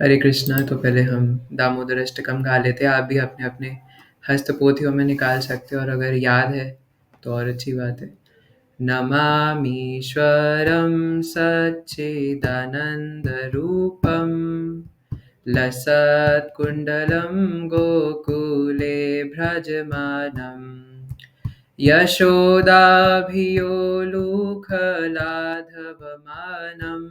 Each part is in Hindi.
हरे कृष्णा। तो पहले हम दामोदर अष्टकम गा लेते हैं। आप भी अपने अपने हस्तपोथियों में निकाल सकते हो, और अगर याद है तो और अच्छी बात है। नमामीश्वरं सच्चिदानन्दरूपं लसत्कुण्डलं गोकुले भ्रजमानं यशोदाभियोलुखलाधवमानं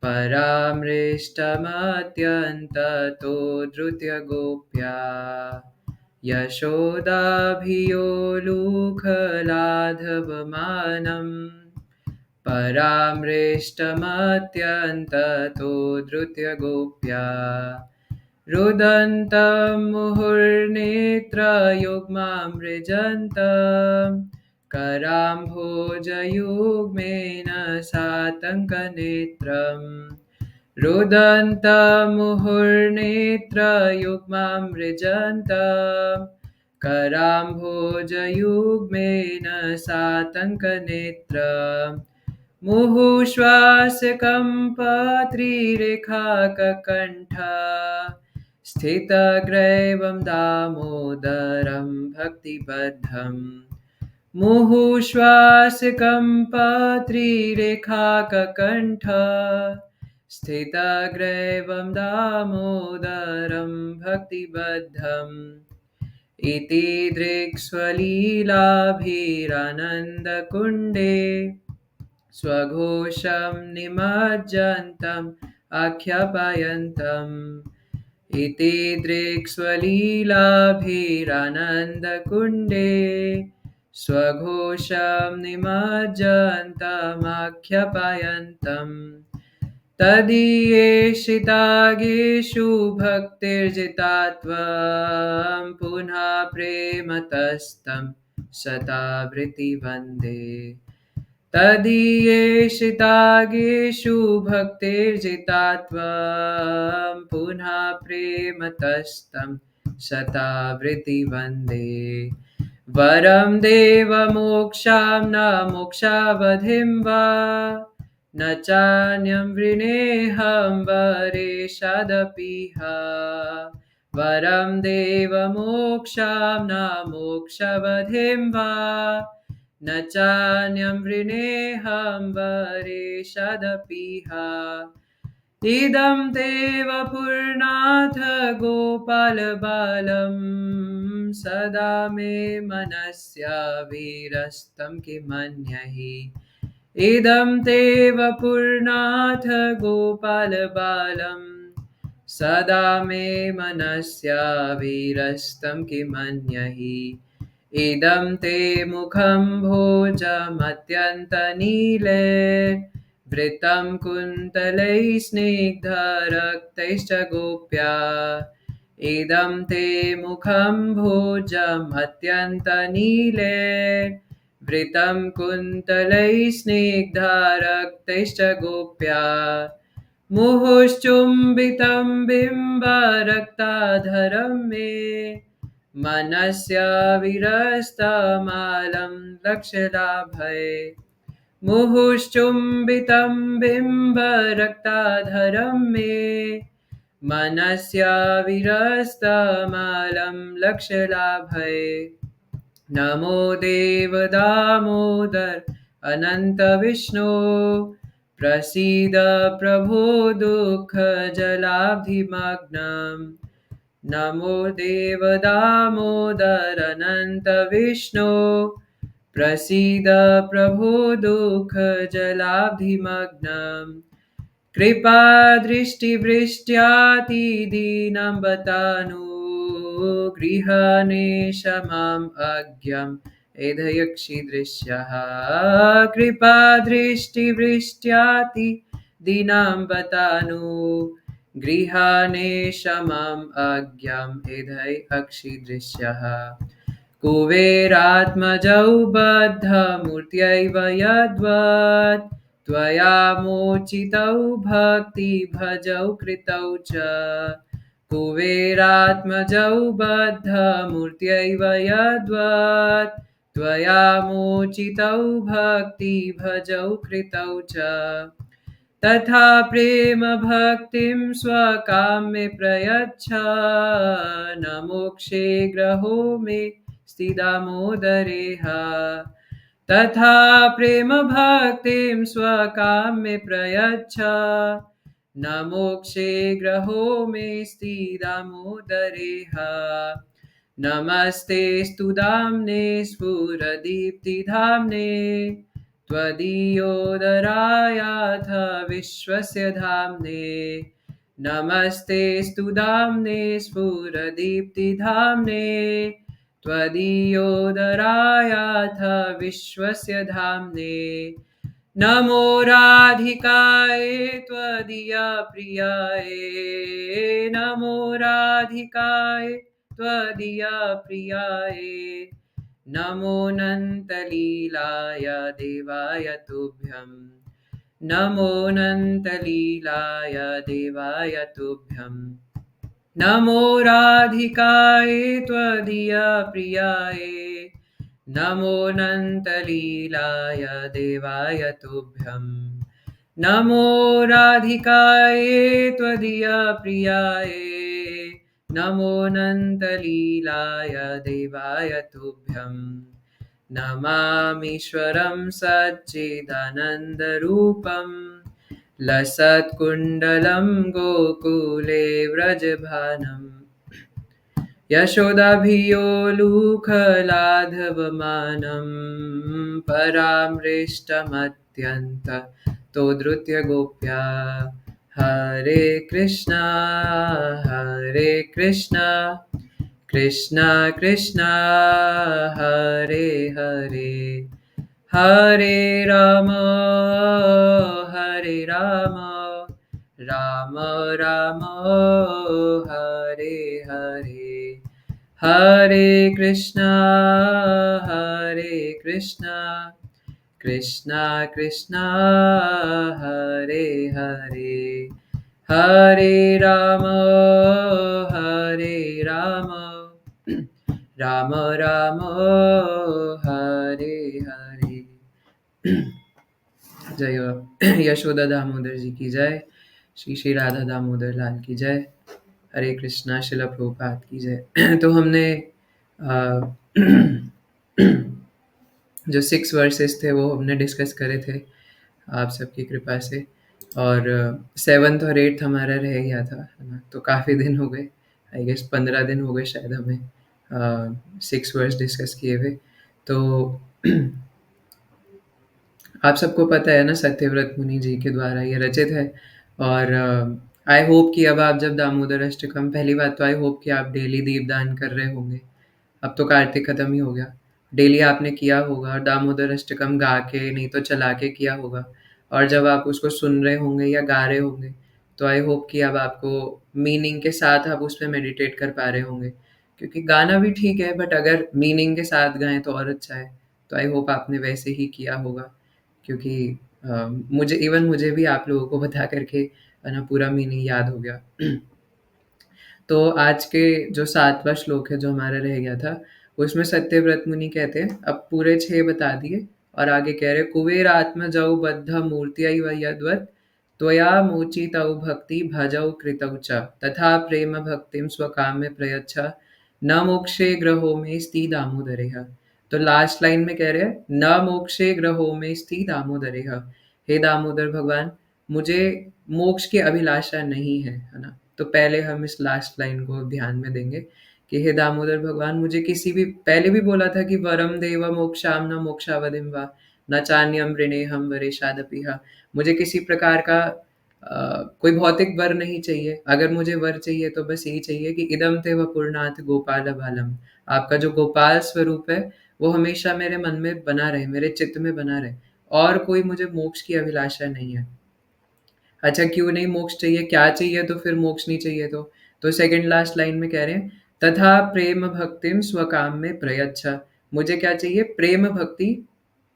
परामृष्टमत्यन्ततो धृत्य गोप्या यशोदाभियोलुखलाधवमानं परामृष्टमत्यन्ततो धृत्य गोप्या रुदन्तं मुहुर्नेत्रयुग्मामृजन्तं कराम्भोजयुग्मेन सातङ्कनेत्रम् रुदन्तमुहुर्नेत्रयुग्मामृजन्तं कराम्भोजयुग्मेन सातङ्कनेत्रम् मुहुश्वासकम्पत्रिरेखाककण्ठ स्थितग्रैवं दामोदरं भक्तिबद्धम् मुहुश्वासकम्पत्रिरेखाककण्ठ स्थितग्रैवं दामोदरं भक्तिबद्धम् इति दृक्स्वलीलाभिरानन्दकुण्डे स्वघोषं निमज्जन्तम् आख्यापयन्तम् इति दृक्स्वलीलाभिरानन्दकुण्डे स्वघोषं निमज्जन्तमाख्यापयन्तम् तदीयेषितागेषु भक्तिर्जितात्वं पुनः प्रेमतस्तं शतावृत्ति वन्दे तदीयेषितागेषु भक्तिर्जितात्वं पुनः प्रेमतस्तं शतावृत्ति वन्दे वरं देवमोक्षां न मोक्षावधिं वा न चान्यं वृणेऽहं वरेशादपीह वरं देवमोक्षां न मोक्षावधिं वा न चान्यं वृणेऽहं वरेशादपीह इदं ते वपुर्नाथ गोपालबालं सदा मे मनस्याविरस्तं किमन्यहि इदं ते वपुर्नाथ गोपालबालं सदा मे मनस्याविरस्तं किमन्यहि इदं ते मुखं भोजमत्यन्तनीले वृतं कुन्तलैः स्निग्धरक्तैश्च गोप्या इदं ते मुखं भोजमत्यन्तनीले वृतं कुन्तलैः स्निग्धरक्तैश्च गोप्या मुहुश्चुम्बितं बिम्बरक्ताधरं मे मनस्य विरस्तमालं लक्ष्यलाभये मुहुश्चुम्बितं बिम्बरक्ताधरं मे मनस्य विरस्तमालं लक्ष्यलाभये नमो देव दामोदर अनन्तविष्णो प्रसीद प्रभो दुःखजलाब्धिमग्नम् नमो देव दामोदर अनन्तविष्णो प्रसीद प्रभो दुःखजलाब्धिमग्नम् कृपादृष्टिवृष्ट्यातिदीनं बतानुगृहाणेशमाम् अज्ञम् एधयक्षीदृश्यः कृपादृष्टिवृष्ट्यातिदीनं बतानुगृहाणेशमाम् अज्ञम् एधयक्षीदृश्यः कुबेरात्मजौ बद्धमूर्त्यैव यद्वत् त्वया मोचितौ भक्तिभजौ कृतौ च कुबेरात्मजौ बद्धमूर्त्यैव यद्वत् त्वया मोचितौ भक्तिभजौ कृतौ च तथा प्रेम भक्तिं स्वकाम्ये प्रयच्छ न मोक्षे ग्रहो मे स्थिदामोदरेह तथा प्रेम भक्तिं स्वकाम्ये प्रयच्छ न मोक्षे ग्रहो मे स्थिदामोदरेह नमस्ते स्तुदाम्ने स्फुरदीप्तिधाम्ने त्वदीयोदरायाथ विश्वस्य धाम्ने नमस्ते स्तुदाम्ने स्फुरदीप्तिधाम्ने त्वदीयोदरायाथ विश्वस्य धाम्ने नमो राधिकाय त्वदीया प्रियाय नमो राधिकाय त्वदीया प्रियाय नमो नन्तलीलाय देवाय तुभ्यं नमो नन्तलीलाय देवाय तुभ्यं नमो राधिकाय त्वदीया प्रियाय नमो नन्तलीलाय देवाय तुभ्यं नमो राधिकाय त्वदीया प्रियाय नमो नन्तलीलाय देवाय तुभ्यं नमामीश्वरं सच्चिदानन्दरूपं लसत्कुण्डलं गोकुले व्रजभानं यशोदाभियोलुखलाधवमानं परामृष्टमत्यन्त तोदृत्य गोप्या हरे कृष्णा कृष्णा कृष्णा हरे हरे हरे राम राम राम हरे हरे हरे कृष्णा कृष्णा कृष्णा हरे हरे हरे राम राम राम हरे हरे जय यशोदा दामोदर जी की जय श्री श्री राधा दामोदर लाल की जय हरे कृष्णा शिला प्रभुपाद की जय तो हमने जो 6 वर्सेस थे वो हमने डिस्कस करे थे आप सबकी कृपा से और 7th और 8th हमारा रह गया था है ना तो काफ़ी दिन हो गए आई गेस 15 दिन हो गए शायद हमें 6 वर्स डिस्कस किए हुए तो आप सबको पता है ना सत्यव्रत मुनि जी के द्वारा ये रचित है और आई होप कि अब आप जब दामोदर अष्टकम पहली बात तो आई होप कि आप डेली दीपदान कर रहे होंगे अब तो कार्तिक खत्म ही हो गया डेली आपने किया होगा और दामोदर अष्टकम गा के नहीं तो चला के किया होगा और जब आप उसको सुन रहे होंगे या गा रहे होंगे तो आई होप कि अब आपको मीनिंग के साथ आप उस पर मेडिटेट कर पा रहे होंगे क्योंकि गाना भी ठीक है बट अगर मीनिंग के साथ गाएं तो और अच्छा है तो आई होप आपने वैसे ही किया होगा क्योंकि मुझे भी आप लोगों को बता करके है ना पूरा मीनिंग याद हो गया तो आज के जो 7वां श्लोक है जो हमारा रह गया था उसमें सत्यव्रत मुनि कहते हैं अब पूरे 6 बता दिए और आगे कह रहे कुबेर आत्मजौ बद्ध मूर्त्यै यद्वत् त्वया मोचितौ भक्ति भजौ कृतौ च तथा प्रेम भक्तिं स्वकाम्ये प्रयच्छ न मोक्षे ग्रहो में स्थित दामोदरेह तो लास्ट लाइन में कह रहे हैं न मोक्षे ग्रहो में स्थित दामोदरेह हे दामोदर भगवान मुझे मोक्ष की अभिलाषा नहीं है ना तो पहले हम इस लास्ट लाइन को ध्यान में देंगे कि हे दामोदर भगवान मुझे किसी भी पहले भी बोला था कि वरम देव मोक्षाम न मोक्षावधिम वा न चान्यम ऋणे हम वरेशादपिहा मुझे किसी प्रकार का कोई भौतिक वर नहीं चाहिए अगर मुझे वर चाहिए तो बस यही चाहिए कि इदम ते वपुर्नाथ गोपाल बालम आपका जो गोपाल स्वरूप है वो हमेशा मेरे मन में बना रहे मेरे चित्त में बना रहे और कोई मुझे मोक्ष की अभिलाषा नहीं है अच्छा क्यों नहीं मोक्ष चाहिए क्या चाहिए तो फिर मोक्ष नहीं चाहिए तो सेकंड लास्ट लाइन में कह रहे हैं तथा प्रेम भक्तिम स्वकाम में प्रयच्छ मुझे क्या चाहिए प्रेम भक्ति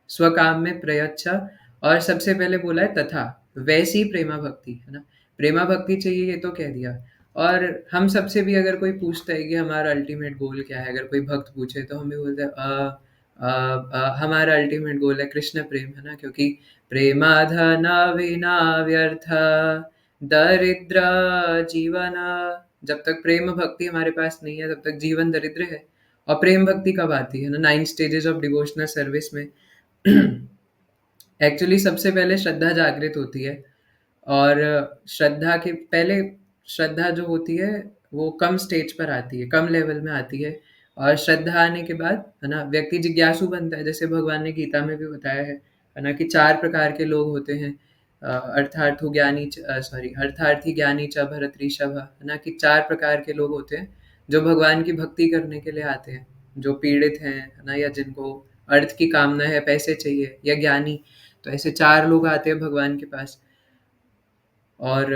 स्वकाम में प्रयच्छ और सबसे पहले बोला है तथा वैसी प्रेमा भक्ति है ना प्रेमा भक्ति चाहिए ये तो कह दिया और हम सबसे भी अगर कोई पूछता है कि हमारा अल्टीमेट गोल क्या है अगर कोई भक्त पूछे तो हमें बोलते हैं हमारा अल्टीमेट गोल है कृष्ण प्रेम, है ना? क्योंकि प्रेमाधन विना व्यर्थ, दरिद्र जीवन। जब तक प्रेम भक्ति हमारे पास नहीं है तब तक जीवन दरिद्र है। और प्रेम भक्ति कब आती है ना? 9 स्टेजेस ऑफ डिवोशनल सर्विस में एक्चुअली सबसे पहले श्रद्धा जागृत होती है। और श्रद्धा के पहले, श्रद्धा जो होती है वो कम स्टेज पर आती है, कम लेवल में आती है। और श्रद्धा आने के बाद, है ना, व्यक्ति जिज्ञासु बनता है। जैसे भगवान ने गीता में भी बताया है ना, कि 4 प्रकार के लोग होते हैं। अर्थार्थी ज्ञानी च भरत ऋषभ, है ना, कि 4 प्रकार के लोग होते हैं जो भगवान की भक्ति करने के लिए आते हैं। जो पीड़ित हैं, है ना, या जिनको अर्थ की कामना है, पैसे चाहिए, या ज्ञानी। तो ऐसे 4 लोग आते हैं भगवान के पास। और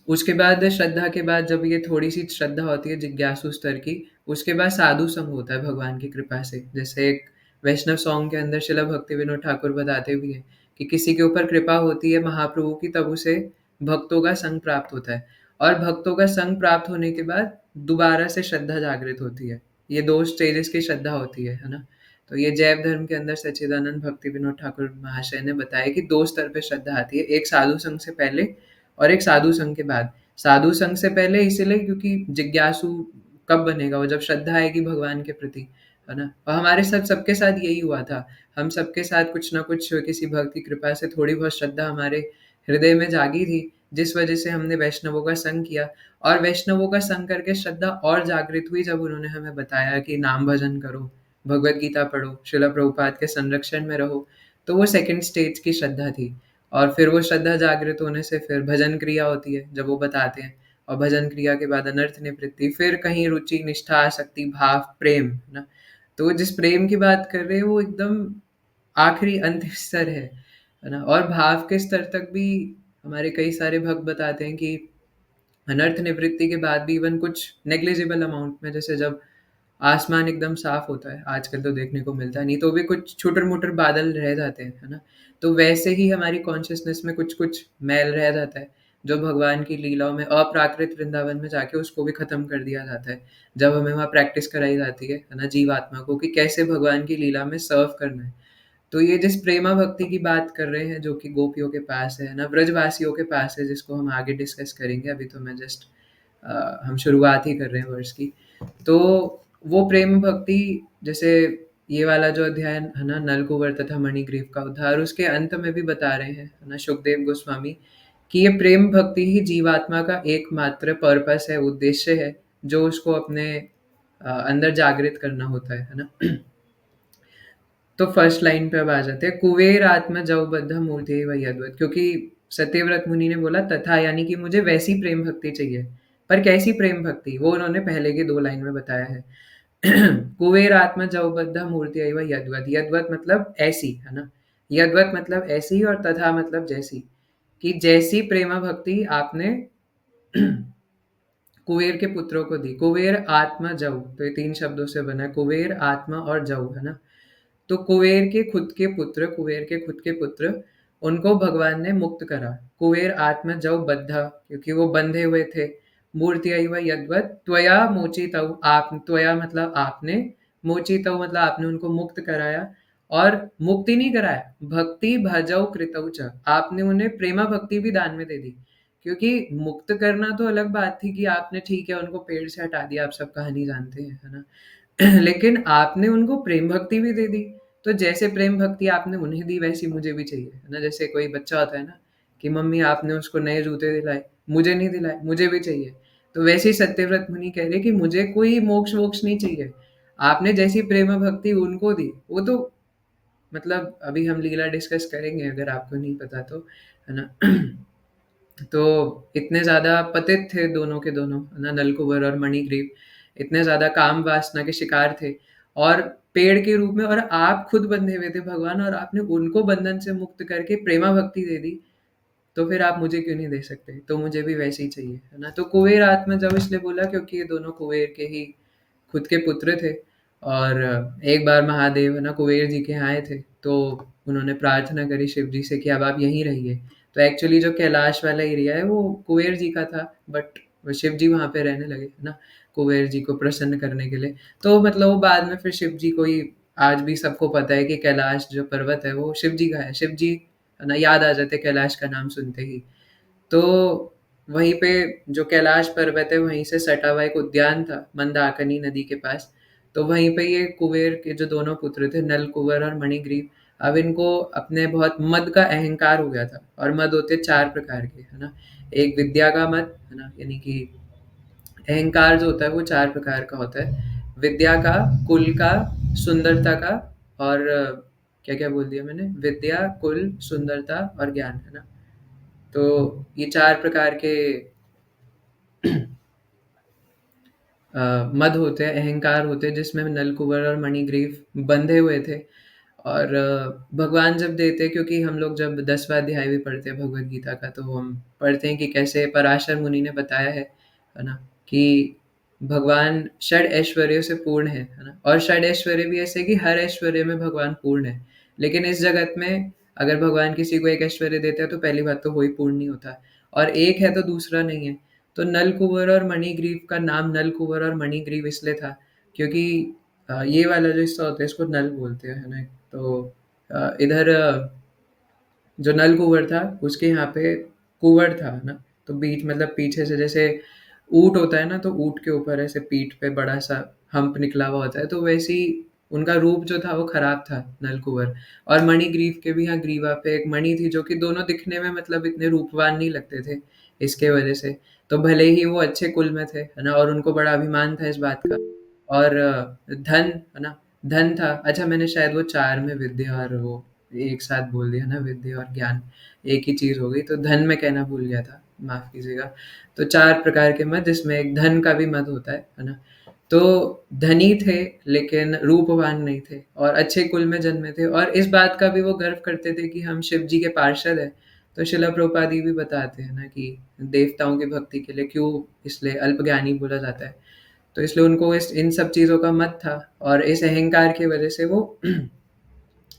उसके बाद श्रद्धा के बाद, जब ये थोड़ी-सी श्रद्धा होती है जिज्ञासु स्तर की, उसके बाद साधु संग होता है भगवान की कृपा से। जैसे एक वैष्णव सॉन्ग के अंदर शिला भक्ति विनोद ठाकुर बताते भी हैं कि किसी के ऊपर कृपा होती है महाप्रभु की, तब उसे भक्तों का संग प्राप्त होता है। और भक्तों का संग प्राप्त होने के बाद दोबारा से श्रद्धा जागृत होती है। ये 2 स्टेजेस की श्रद्धा होती है ना? तो ये जैव धर्म के अंदर सच्चिदानंद भक्ति विनोद ठाकुर महाशय ने बताया कि 2 स्तर पे श्रद्धा आती है, एक साधु संग से पहले और एक साधु संघ के बाद। साधु संघ से पहले इसीलिए क्योंकि जिज्ञासु कब बनेगा वो, जब श्रद्धा आएगी भगवान के प्रति, है ना? और हमारे साथ सबके साथ यही हुआ था। हम सबके साथ कुछ ना कुछ किसी भक्त की कृपा से थोड़ी बहुत श्रद्धा हमारे हृदय में जागी थी, जिस वजह से हमने वैष्णवों का संग किया। और वैष्णवों का संग करके श्रद्धा और जागृत हुई जब उन्होंने हमें बताया कि नाम भजन करो, भगवत गीता पढ़ो, श्रील प्रभुपाद के संरक्षण में रहो। तो वो सेकंड स्टेज की श्रद्धा थी। और फिर वो श्रद्धा जागृत होने से फिर भजन क्रिया होती है, जब वो बताते हैं। और भजन क्रिया के बाद अनर्थ निवृत्ति, फिर कहीं रुचि, निष्ठा, आसक्ति, भाव, प्रेम, है ना? तो जिस प्रेम की बात कर रहे हैं वो एकदम आखिरी अंतिम स्तर है ना? और भाव के स्तर तक भी हमारे कई सारे भक्त बताते हैं कि अनर्थ निवृत्ति के बाद भी इवन कुछ नेग्लिजिबल अमाउंट में, जैसे जब आसमान एकदम साफ होता है, आजकल तो देखने को मिलता नहीं, तो भी कुछ छुटर-मुटर बादल रह जाते हैं, है ना? तो वैसे ही हमारी कॉन्शसनेस में कुछ-कुछ मैल रह जाता है, जो भगवान की लीलाओं में अप्राकृत वृंदावन में जाके उसको भी खत्म कर दिया जाता है। जब हमें वहाँ प्रैक्टिस कराई जाती है ना, जीवात्मा को, कि कैसे भगवान की लीला में सर्व करना है। तो ये जिस प्रेमा भक्ति की बात कर रहे हैं, जो कि गोपियों के पास है ना, ब्रजवासियों के पास है, जिसको हम आगे डिस्कस करेंगे। अभी तो मैं जस्ट हम शुरुआत ही कर रहे हैं वर्ष की। तो वो प्रेम भक्ति, जैसे ये वाला जो अध्याय है ना, नलकूबर तथा मणिग्रीव का उद्धार, उसके अंत में भी बता रहे हैं, है ना, सुखदेव गोस्वामी, कि ये प्रेम भक्ति ही जीवात्मा का एकमात्र पर्पस है, उद्देश्य है, जो उसको अपने अंदर जागृत करना होता है ना? तो फर्स्ट लाइन पे अब आ जाते हैं, कुबेर आत्मा जव बद्ध मूर्ति वही अद्वैत। क्योंकि सत्यव्रत मुनि ने बोला तथा, यानी कि मुझे वैसी प्रेम भक्ति चाहिए। पर कैसी प्रेम भक्ति, वो उन्होंने पहले की 2 लाइन में बताया है। कुबेर आत्मा जव बद्ध मूर्ति अइव यद्वत। यद्वत मतलब ऐसी, है ना? यद्वत मतलब ऐसी, और तथा मतलब जैसी। कि जैसी प्रेमा भक्ति आपने कुबेर के पुत्रों को दी। कुबेर आत्मा जव, तो ये 3 शब्दों से बना है, कुबेर आत्मा और जव, है ना? तो कुबेर के खुद के पुत्र, उनको भगवान ने मुक्त करा। कुबेर आत्मा जव बद्धा, क्योंकि वो बंधे हुए थे। मूर्तियैव यद्वत् त्वया मोचितौ, आप, त्वया मतलब आपने, मोचितौ मतलब आपने उनको मुक्त कराया। और मुक्ति नहीं कराया, भक्ति भजौ कृतौ च, आपने उन्हें प्रेमा भक्ति भी दान में दे दी। क्योंकि मुक्त करना तो अलग बात थी कि आपने, ठीक है, उनको पेड़ से हटा दिया, आप सब कहानी जानते हैं, है ना? लेकिन आपने उनको प्रेम भक्ति भी दे दी। तो जैसे प्रेम भक्ति आपने उन्हें दी, वैसी मुझे भी चाहिए, है ना? जैसे कोई बच्चा होता है ना, कि मम्मी आपने उसको नए जूते दिलाए, मुझे नहीं दिलाए, मुझे भी चाहिए। तो वैसे ही सत्यव्रत मुनि कह रहे कि मुझे कोई मोक्ष वोक्ष नहीं चाहिए। आपने जैसी प्रेम भक्ति उनको दी, वो तो मतलब अभी हम लीला डिस्कस करेंगे अगर आपको नहीं पता तो, है ना? तो इतने ज़्यादा पतित थे दोनों के दोनों, है ना, नलकूबर और मणिग्रीव। इतने ज़्यादा काम वासना के शिकार थे, और पेड़ के रूप में, और आप खुद बंधे हुए थे भगवान, और आपने उनको बंधन से मुक्त करके प्रेमा भक्ति दे दी। तो फिर आप मुझे क्यों नहीं दे सकते? तो मुझे भी वैसे ही चाहिए, है ना? तो कुबेर आत्मा जब इसलिए बोला क्योंकि ये दोनों कुबेर के ही खुद के पुत्र थे। और एक बार महादेव, है ना, कुबेर जी के यहाँ आए थे, तो उन्होंने प्रार्थना करी शिव जी से कि अब आप यहीं रहिए। तो एक्चुअली जो कैलाश वाला एरिया है वो कुबेर जी का था, बट वो शिव जी वहाँ पे रहने लगे, है ना? कुबेर जी को प्रसन्न करने के लिए। तो मतलब वो बाद में फिर शिव जी को ही, आज भी सबको पता है कि कैलाश जो पर्वत है वो शिव जी का है। शिव जी है ना, याद आ जाते कैलाश का नाम सुनते ही। तो वहीं पे जो कैलाश पर्वत है वहीं से सटा हुआ एक उद्यान था मंदाकिनी नदी के पास। तो वहीं पे ये कुबेर के जो दोनों पुत्र थे, नल कुंवर और मणिग्रीव, अब इनको अपने बहुत मद का अहंकार हो गया था। और मद होते 4 प्रकार के, है ना? एक विद्या का मद, है ना? यानी कि अहंकार जो होता है वो 4 प्रकार का होता है। विद्या का, कुल का, सुंदरता का, और क्या-क्या बोल दिया मैंने? विद्या, कुल, सुंदरता और ज्ञान, है ना? तो ये 4 प्रकार के मद होते हैं, अहंकार होते हैं, जिसमें नल कुंवर और मणिग्रीव बंधे हुए थे। और भगवान जब देते, क्योंकि हम लोग जब 10वां अध्याय भी पढ़ते हैं भगवद गीता का, तो हम पढ़ते हैं कि कैसे पराशर मुनि ने बताया है ना? कि भगवान षड ऐश्वर्यों से पूर्ण है ना? और षड ऐश्वर्य भी ऐसे कि हर ऐश्वर्य में भगवान पूर्ण है। लेकिन इस जगत में अगर भगवान किसी को एक ऐश्वर्य देते हैं तो पहली बात तो वही पूर्ण नहीं होता, और एक है तो दूसरा नहीं है। तो नल कुंवर और मणिग्रीव का नाम नल कुंवर और मणिग्रीव इसलिए था क्योंकि ये वाला जो हिस्सा होता है इसको नल बोलते हैं, है ना? तो इधर जो नल कुंवर था उसके यहाँ पे कुंवर था ना, तो बीच मतलब पीछे से जैसे ऊँट होता है ना, तो ऊँट के ऊपर ऐसे पीठ पे बड़ा सा हम्प निकला हुआ होता है, तो वैसे ही उनका रूप जो था वो खराब था, नल कुंवर। और मणिग्रीव के भी यहाँ ग्रीवा पे एक मणि थी जो कि दोनों दिखने में मतलब इतने रूपवान नहीं लगते थे इसके वजह से। तो भले ही वो अच्छे कुल में थे, है ना? और उनको बड़ा अभिमान था इस बात का। और धन, है ना? धन था। अच्छा, मैंने शायद वो 4 में विद्या और वो एक साथ बोल दिया ना, विद्या और ज्ञान एक ही चीज़ हो गई, तो धन मैं कहना भूल गया था, माफ़ कीजिएगा। तो 4 प्रकार के मद, जिसमें एक धन का भी मद होता है ना? तो धनी थे लेकिन रूपवान नहीं थे, और अच्छे कुल में जन्मे थे, और इस बात का भी वो गर्व करते थे कि हम शिव जी के पार्षद हैं। तो शिला प्रभुपाद ये भी बताते हैं ना कि देवताओं की भक्ति के लिए क्यों इसलिए अल्पज्ञानी बोला जाता है। तो इसलिए उनको इस इन सब चीज़ों का मत था, और इस अहंकार की वजह से वो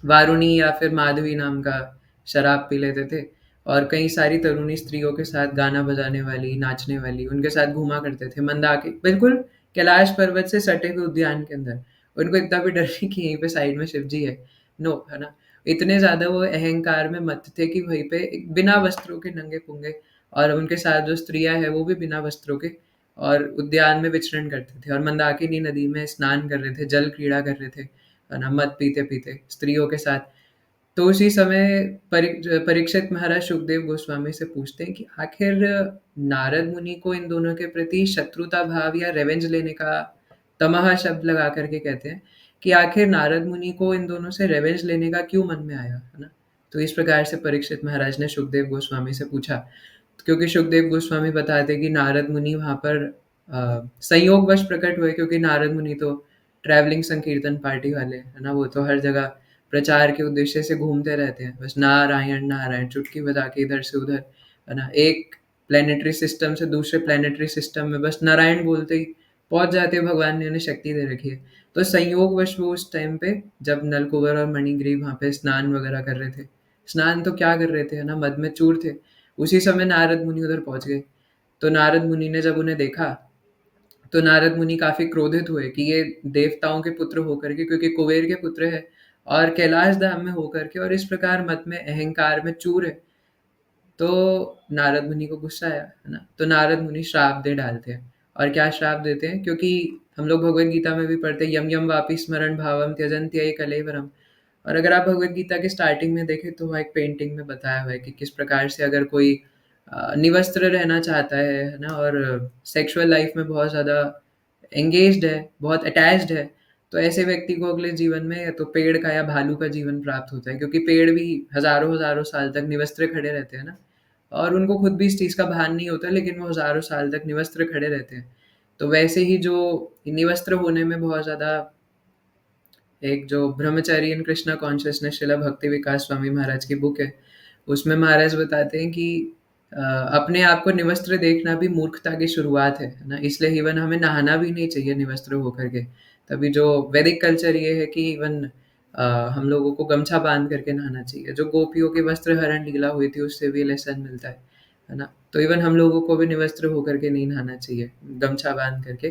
वारुणी या फिर माधवी नाम का शराब पी लेते थे, और कई सारी तरुणी स्त्रियों के साथ गाना बजाने वाली, नाचने वाली, उनके साथ घूमा करते थे मंदाकिनी, बिल्कुल कैलाश पर्वत से सटे हुए उद्यान के अंदर। उनको इतना भी डर नहीं कि यहीं पे साइड में शिव जी है। नो, है ना? इतने ज़्यादा वो अहंकार में मत्त थे कि वहीं पे बिना वस्त्रों के नंगे-पुंगे, और उनके साथ जो स्त्रियाँ हैं वो भी बिना वस्त्रों के, और उद्यान में विचरण करते थे, और मंदाकिनी नदी में स्नान कर रहे थे, जल क्रीड़ा कर रहे थे, है ना? मद पीते-पीते स्त्रियों के साथ। तो उसी समय परीक्षित महाराज सुखदेव गोस्वामी से पूछते हैं कि आखिर नारद मुनि को इन दोनों के प्रति शत्रुता भाव या रिवेंज लेने का, तमह शब्द लगा करके कहते हैं कि आखिर नारद मुनि को इन दोनों से रिवेंज लेने का क्यों मन में आया, है ना? तो इस प्रकार से परीक्षित महाराज ने सुखदेव गोस्वामी से पूछा, क्योंकि सुखदेव गोस्वामी बताते हैं कि नारद मुनि वहाँ पर संयोगवश प्रकट हुए, क्योंकि नारद मुनि तो ट्रैवलिंग संकीर्तन पार्टी वाले, है ना? वो तो हर जगह प्रचार के उद्देश्य से घूमते रहते हैं, बस नारायण नारायण चुटकी बजा के इधर से उधर, है ना? एक प्लेनेटरी सिस्टम से दूसरे प्लेनेटरी सिस्टम में बस नारायण बोलते ही पहुंच जाते हैं, भगवान ने उन्हें शक्ति दे रखी है। तो संयोगवश वो उस टाइम पे जब नलकुबर और मणिग्रीव वहाँ पे स्नान वगैरह कर रहे थे, स्नान तो क्या कर रहे थे, है ना? मद में चूर थे। उसी समय नारद मुनि उधर पहुंच गए। तो नारद मुनि ने जब उन्हें देखा, तो नारद मुनि काफ़ी क्रोधित हुए कि ये देवताओं के पुत्र होकर के, क्योंकि कुबेर के पुत्र है, और कैलाश धाम में होकर के, और इस प्रकार मत में अहंकार में चूर है। तो नारद मुनि को गुस्सा आया, है ना? तो नारद मुनि श्राप दे डालते हैं। और क्या श्राप देते हैं? क्योंकि हम लोग भगवद गीता में भी पढ़ते हैं, यम यम वापि स्मरण भावम त्यजन्त्यय कलेवरम। और अगर आप भगवद गीता के स्टार्टिंग में देखें तो वहाँ एक पेंटिंग में बताया हुआ है कि किस प्रकार से अगर कोई निवस्त्र रहना चाहता है ना? और सेक्सुअल लाइफ में बहुत ज़्यादा एंगेज्ड है, बहुत अटैच्ड है, तो ऐसे व्यक्ति को अगले जीवन में या तो पेड़ का या भालू का जीवन प्राप्त होता है, क्योंकि पेड़ भी हज़ारों-हज़ारों साल तक निवस्त्र खड़े रहते हैं ना? और उनको खुद भी इस चीज़ का भान नहीं होता, लेकिन वो हज़ारों साल तक निवस्त्र खड़े रहते हैं। तो वैसे ही जो निवस्त्र होने में बहुत ज़्यादा, एक जो ब्रह्मचारी इन कृष्णा कॉन्शियसनेस शिला भक्ति विकास स्वामी महाराज की बुक है, उसमें महाराज बताते हैं कि अपने आप को निवस्त्र देखना भी मूर्खता की शुरुआत है ना? इसलिए इवन हमें नहाना भी नहीं चाहिए निवस्त्र होकर के। तभी जो वैदिक कल्चर ये है कि इवन हम लोगों को गमछा बांध करके नहाना चाहिए। जो गोपियों की वस्त्र हरण लीला हुई थी उससे भी लेसन मिलता है ना? तो इवन हम लोगों को भी निवस्त्र होकर के नहीं नहाना चाहिए, गमछा बांध करके।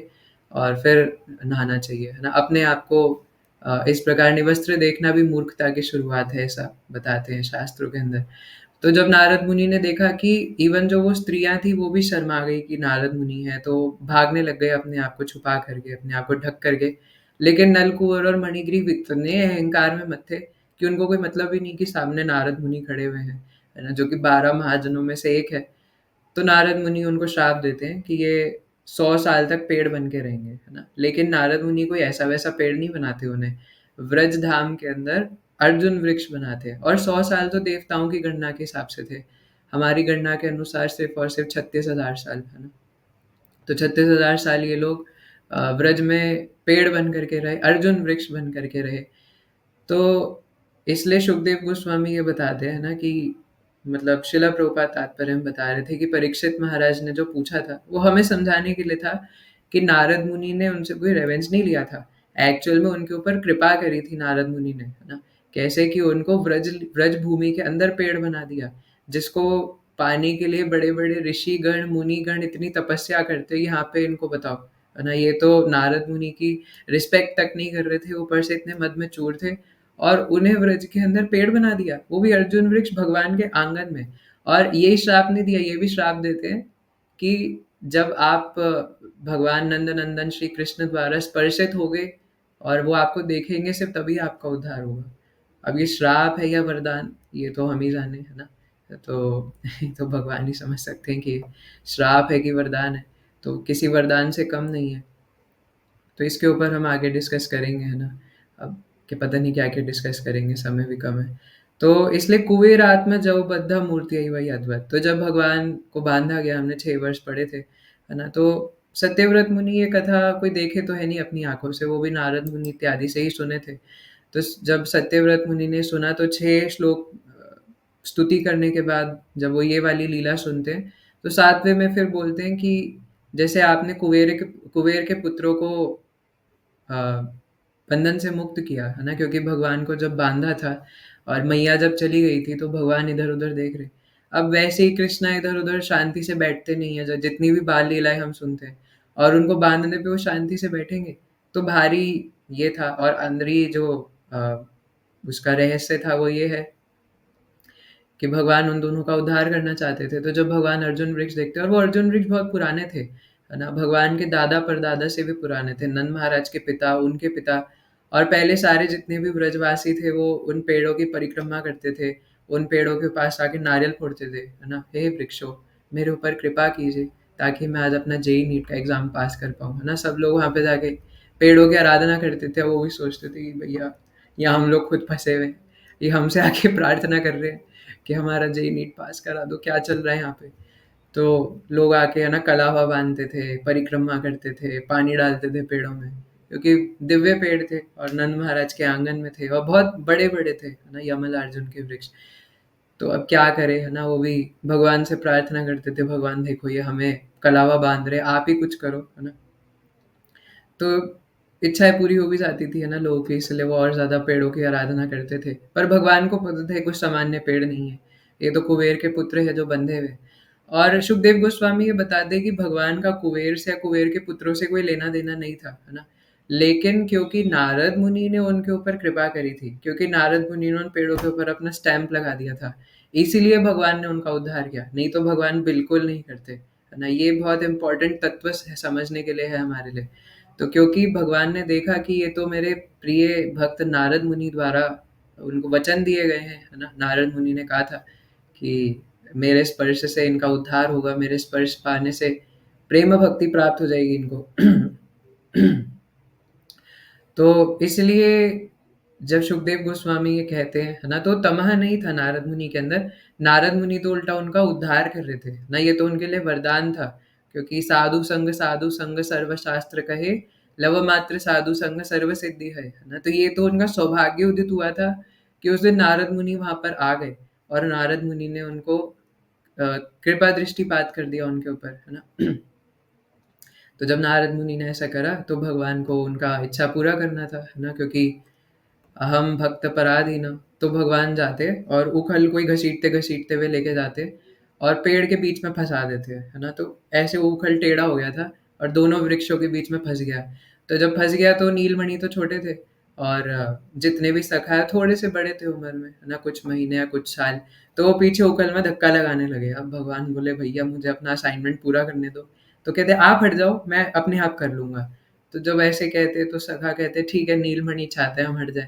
और फिर नहाना चाहिए, है ना? अपने आप को इस प्रकार निवस्त्र देखना भी मूर्खता की शुरुआत है, ऐसा बताते हैं शास्त्रों के अंदर। तो जब नारद मुनि ने देखा कि इवन जो वो स्त्रियाँ थी वो भी शर्मा गई कि नारद मुनि हैं, तो भागने लग गए अपने आप को छुपा करके, अपने आप को ढक करके। लेकिन नलकूबर और मणिग्रीव इतने अहंकार में मत थे कि उनको कोई मतलब ही नहीं कि सामने नारद मुनि खड़े हुए हैं, है ना? जो कि 12 महाजनों में से एक है। तो नारद मुनि उनको श्राप देते हैं कि ये 100 साल तक पेड़ बन के रहेंगे, है ना? लेकिन नारद मुनि कोई ऐसा-वैसा पेड़ नहीं बनाते उन्हें। व्रज धाम के अंदर अर्जुन वृक्ष बनाते हैं और 100 साल तो देवताओं की गणना के हिसाब से थे। हमारी गणना के अनुसार सिर्फ़ और सिर्फ़ 36,000 साल, है ना? तो 36,000 साल ये लोग ब्रज में पेड़ बन कर के रहे, अर्जुन वृक्ष बन कर के रहे। तो इसलिए सुखदेव गोस्वामी ये बताते हैं ना कि मतलब शिला प्रभुपाद तात्पर्य में बता रहे थे कि परीक्षित महाराज ने जो पूछा था, वो हमें समझाने के लिए था कि नारद मुनि ने उनसे कोई रिवेंज नहीं लिया था। एक्चुअल में उनके ऊपर कृपा करी थी नारद मुनि ने, है ना? कैसे कि उनको व्रज भूमि के अंदर पेड़ बना दिया, जिसको पाने के लिए बड़े-बड़े ऋषिगण, मुनिगण इतनी तपस्या करते, यहाँ पे इनको बताओ, है ना? ये तो नारद मुनि की रिस्पेक्ट तक नहीं कर रहे थे, ऊपर से इतने मद में चूर थे और उन्हें व्रज के अंदर पेड़ बना दिया, वो भी अर्जुन वृक्ष भगवान के आंगन में। और यही श्राप नहीं दिया, ये भी श्राप देते हैं कि जब आप भगवान नंद नंदन श्री कृष्ण द्वारा स्पर्शित होगे और वो आपको देखेंगे, सिर्फ तभी आपका उद्धार होगा। अब ये श्राप है या वरदान, ये तो हम ही जाने, है ना? तो तो भगवान ही समझ सकते हैं कि श्राप है कि वरदान है, तो किसी वरदान से कम नहीं है। तो इसके ऊपर हम आगे डिस्कस करेंगे, है ना? अब कि पता नहीं क्या-क्या डिस्कस करेंगे, समय भी कम है। तो इसलिए कुबेर आत्मा जव बद्धा मूर्ति वही अद्वैत। तो जब भगवान को बाँधा गया, हमने 6 वर्ष पढ़े थे, है ना? तो सत्यव्रत मुनि ये कथा कोई देखे तो है नहीं अपनी आँखों से, वो भी नारद मुनि इत्यादि से ही सुने थे। तो जब सत्यव्रत मुनि ने सुना तो 6 श्लोक स्तुति करने के बाद जब वो ये वाली लीला सुनते हैं, तो 7वें में फिर बोलते हैं कि जैसे आपने कुबेर के पुत्रों को अ, बंधन से मुक्त किया, है ना? क्योंकि भगवान को जब बाँधा था और मैया जब चली गई थी, तो भगवान इधर-उधर देख रहे। अब वैसे ही कृष्णा इधर-उधर शांति से बैठते नहीं हैं, ज जितनी भी बाल लीलाएँ हम सुनते हैं और उनको बाँधने पे वो शांति से बैठेंगे। तो भारी ये था और अंदरी जो उसका रहस्य था वो ये है कि भगवान उन दोनों का उद्धार करना चाहते थे। तो जब भगवान अर्जुन वृक्ष देखते हैं और वो अर्जुन वृक्ष बहुत पुराने थे, है ना? भगवान के दादा-परदादा से भी पुराने थे। नंद महाराज के पिता, उनके पिता और पहले सारे जितने भी ब्रजवासी थे वो उन पेड़ों की परिक्रमा करते थे। उन पेड़ों के पास आके नारियल फोड़ते थे, है ना? हे वृक्षों, मेरे ऊपर कृपा कीजिए ताकि मैं आज अपना जेईई नीट का एग्ज़ाम पास कर पाऊँ, है ना? सब लोग वहाँ पे जाके पेड़ों की आराधना करते थे। वो भी सोचते थे कि भैया, यहाँ हम लोग खुद फँसे हुए हैं। ये हमसे आके प्रार्थना कर रहे हैं कि हमारा जेईई नीट पास करा दो, क्या चल रहा है यहाँ पे? तो लोग आके, है ना, कलावा बाँधते थे, परिक्रमा करते थे, पानी डालते थे पेड़ों में, क्योंकि दिव्य पेड़ थे और नंद महाराज के आंगन में थे और बहुत बड़े-बड़े थे, है ना, यमल अर्जुन के वृक्ष। तो अब क्या करें, है ना, वो भी भगवान से प्रार्थना करते थे, भगवान देखो ये हमें कलावा बाँध रहे, आप ही कुछ करो, है ना? तो इच्छाएँ पूरी हो भी जाती थी, है ना, लोगों की, इसलिए वो और ज़्यादा पेड़ों की आराधना करते थे। पर भगवान को पता था ये कुछ सामान्य पेड़ नहीं है, ये तो कुबेर के पुत्र हैं जो बंधे हुए हैं। और सुखदेव गोस्वामी ये बताते हैं कि भगवान का कुबेर से या कुबेर के पुत्रों से कोई लेना-देना नहीं था, है ना? लेकिन क्योंकि नारद मुनि ने उनके ऊपर कृपा करी थी, क्योंकि नारद मुनि ने उन पेड़ों के ऊपर अपना स्टैम्प लगा दिया था, इसीलिए भगवान ने उनका उद्धार किया, नहीं तो भगवान बिल्कुल नहीं करते, है ना? ये बहुत इम्पोर्टेंट तत्व स समझने के लिए है हमारे लिए। तो क्योंकि भगवान ने देखा कि ये तो मेरे प्रिय भक्त नारद मुनि द्वारा उनको वचन दिए गए हैं, है ना? नारद मुनि ने कहा था कि मेरे स्पर्श से इनका उद्धार होगा, मेरे स्पर्श पाने से प्रेम भक्ति प्राप्त हो जाएगी इनको। तो इसलिए जब सुखदेव गोस्वामी ये कहते हैं, है ना, तो तमह नहीं था नारद मुनि के अंदर। नारद मुनि तो उल्टा उनका उद्धार कर रहे थे ना, ये तो उनके लिए वरदान था, क्योंकि साधु संग सर्व शास्त्र कहे, लव मात्र साधु संग सर्व सिद्धि है ना? तो ये तो उनका सौभाग्य उदित हुआ था कि उस दिन नारद मुनि वहां पर आ गए और नारद मुनि ने उनको कृपा दृष्टिपात कर दिया उनके ऊपर, है ना? तो जब नारद मुनि ने ऐसा करा तो भगवान को उनका इच्छा पूरा करना था, है ना? क्योंकि अहम भक्त पराधीन, तो भगवान जाते और उखल को ही घसीटते-घसीटते हुए लेके जाते और पेड़ के बीच में फँसा देते, है ना? तो ऐसे वो उखल टेढ़ा हो गया था और दोनों वृक्षों के बीच में फँस गया। तो जब फँस गया तो नीलमणि तो छोटे थे और जितने भी सखा है थोड़े से बड़े थे उम्र में, है ना? कुछ महीने या कुछ साल। तो वो पीछे उकल में धक्का लगाने लगे। अब भगवान बोले भैया मुझे अपना असाइनमेंट पूरा करने दो। तो कहते आप हट जाओ, मैं अपने आप कर लूँगा। तो जब ऐसे कहते तो सखा कहते ठीक है नीलमणि चाहते हैं हम हट जाएँ।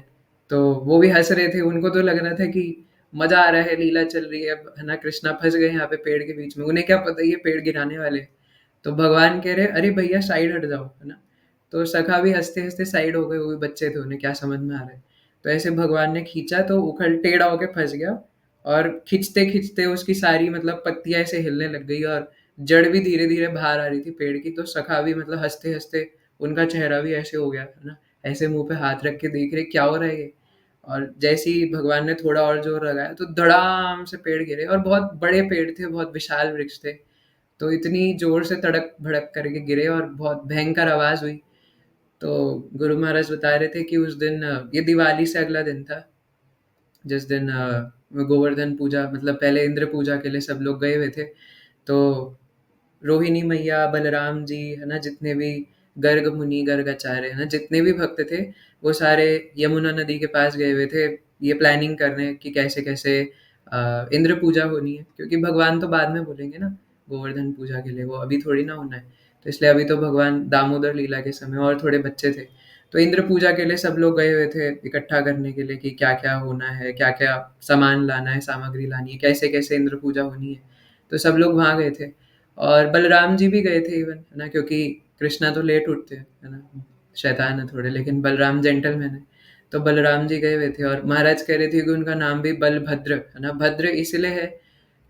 तो वो भी हँस रहे थे, उनको तो लग रहा था कि मज़ा आ रहा है, लीला चल रही है, अब है ना? कृष्णा फँस गए यहाँ पे पेड़ के बीच में, उन्हें क्या पता ये पेड़ गिराने वाले हैं। तो भगवान कह रहे अरे भैया साइड हट जाओ, है ना? तो सखा भी हँसते-हँसते साइड हो गए, वो भी बच्चे थे, उन्हें क्या समझ में आ रहा है। तो ऐसे भगवान ने खींचा तो उखल टेढ़ा होके फँस गया और खींचते-खींचते उसकी सारी मतलब पत्तियाँ ऐसे हिलने लग गई और जड़ भी धीरे-धीरे बाहर आ रही थी पेड़ की। तो सखा भी मतलब हँसते-हँसते उनका चेहरा भी ऐसे हो गया, है ना? ऐसे मुँह पे हाथ रख के देख रहे क्या हो रहा है ये? और जैसे ही भगवान ने थोड़ा और ज़ोर लगाया तो धड़ाम से पेड़ गिरे और बहुत बड़े पेड़ थे, बहुत विशाल वृक्ष थे। तो इतनी ज़ोर से तड़क-भड़क करके गिरे और बहुत भयंकर आवाज़ हुई। तो गुरु महाराज बता रहे थे कि उस दिन ये दिवाली से अगला दिन था, जिस दिन गोवर्धन पूजा मतलब पहले इंद्र पूजा के लिए सब लोग गए हुए थे। तो रोहिणी मैया, बलराम जी, है ना? जितने भी गर्ग मुनि, गर्ग आचार्य, है ना? जितने भी भक्त थे, वो सारे यमुना नदी के पास गए हुए थे, ये प्लानिंग करने कि कैसे-कैसे इंद्र पूजा होनी है। क्योंकि भगवान तो बाद में बोलेंगे ना, गोवर्धन पूजा के लिए, वो अभी थोड़ी ना होना है। तो इसलिए अभी तो भगवान दामोदर लीला के समय और थोड़े बच्चे थे। तो इंद्र पूजा के लिए सब लोग गए हुए थे इकट्ठा करने के लिए कि क्या-क्या होना है, क्या-क्या सामान लाना है, सामग्री लानी है, कैसे-कैसे इंद्र पूजा होनी है। तो सब लोग वहाँ गए थे। और बलराम जी भी गए थे इवन, है ना? क्योंकि कृष्णा तो लेट उठते हैं, है ना? शैतान है थोड़े, लेकिन बलराम जेंटलमैन है। तो बलराम जी गए हुए थे और महाराज कह रहे थे कि उनका नाम भी बलभद्र, है ना? भद्र इसलिए है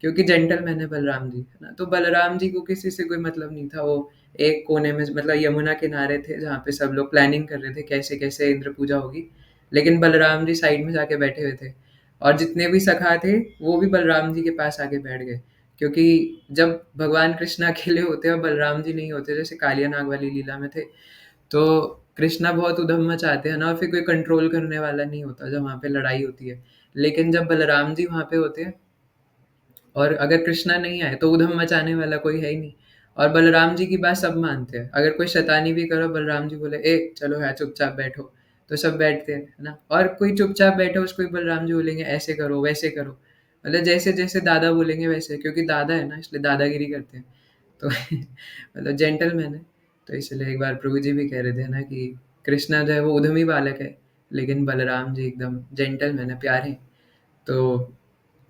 क्योंकि जेंटलमैन है बलराम जी, है ना? तो बलराम जी को किसी से कोई मतलब नहीं था, वो एक कोने में मतलब यमुना किनारे थे जहाँ पे सब लोग प्लानिंग कर रहे थे कैसे-कैसे इंद्र पूजा होगी। लेकिन बलराम जी साइड में जाके बैठे हुए थे और जितने भी सखा थे, वो भी बलराम जी के पास आके बैठ गए। क्योंकि जब भगवान कृष्ण अकेले होते हैं और बलराम जी नहीं होते, जैसे कालिया नाग वाली लीला में थे, तो कृष्णा बहुत उधम मचाते हैं ना और फिर कोई कंट्रोल करने वाला नहीं होता जब वहाँ पे लड़ाई होती है। लेकिन जब बलराम जी वहाँ पे होते हैं और अगर कृष्णा नहीं आए तो उधम मचाने वाला कोई है ही नहीं और बलराम जी की बात सब मानते हैं। अगर कोई शैतानी भी करो बलराम जी बोले ए चलो यहाँ चुपचाप बैठो, तो सब बैठते हैं, है ना? और कोई चुपचाप बैठे उसको भी बलराम जी बोलेंगे ऐसे करो, वैसे करो। मतलब जैसे-जैसे दादा बोलेंगे वैसे क्योंकि दादा है ना इसलिए दादागिरी करते हैं। तो मतलब जेंटलमैन है। तो इसलिए एक बार प्रभु जी भी कह रहे थे ना कि कृष्णा जो है वो उद्यमी बालक है, लेकिन बलराम जी एकदम जेंटलमैन है, प्यारे हैं। तो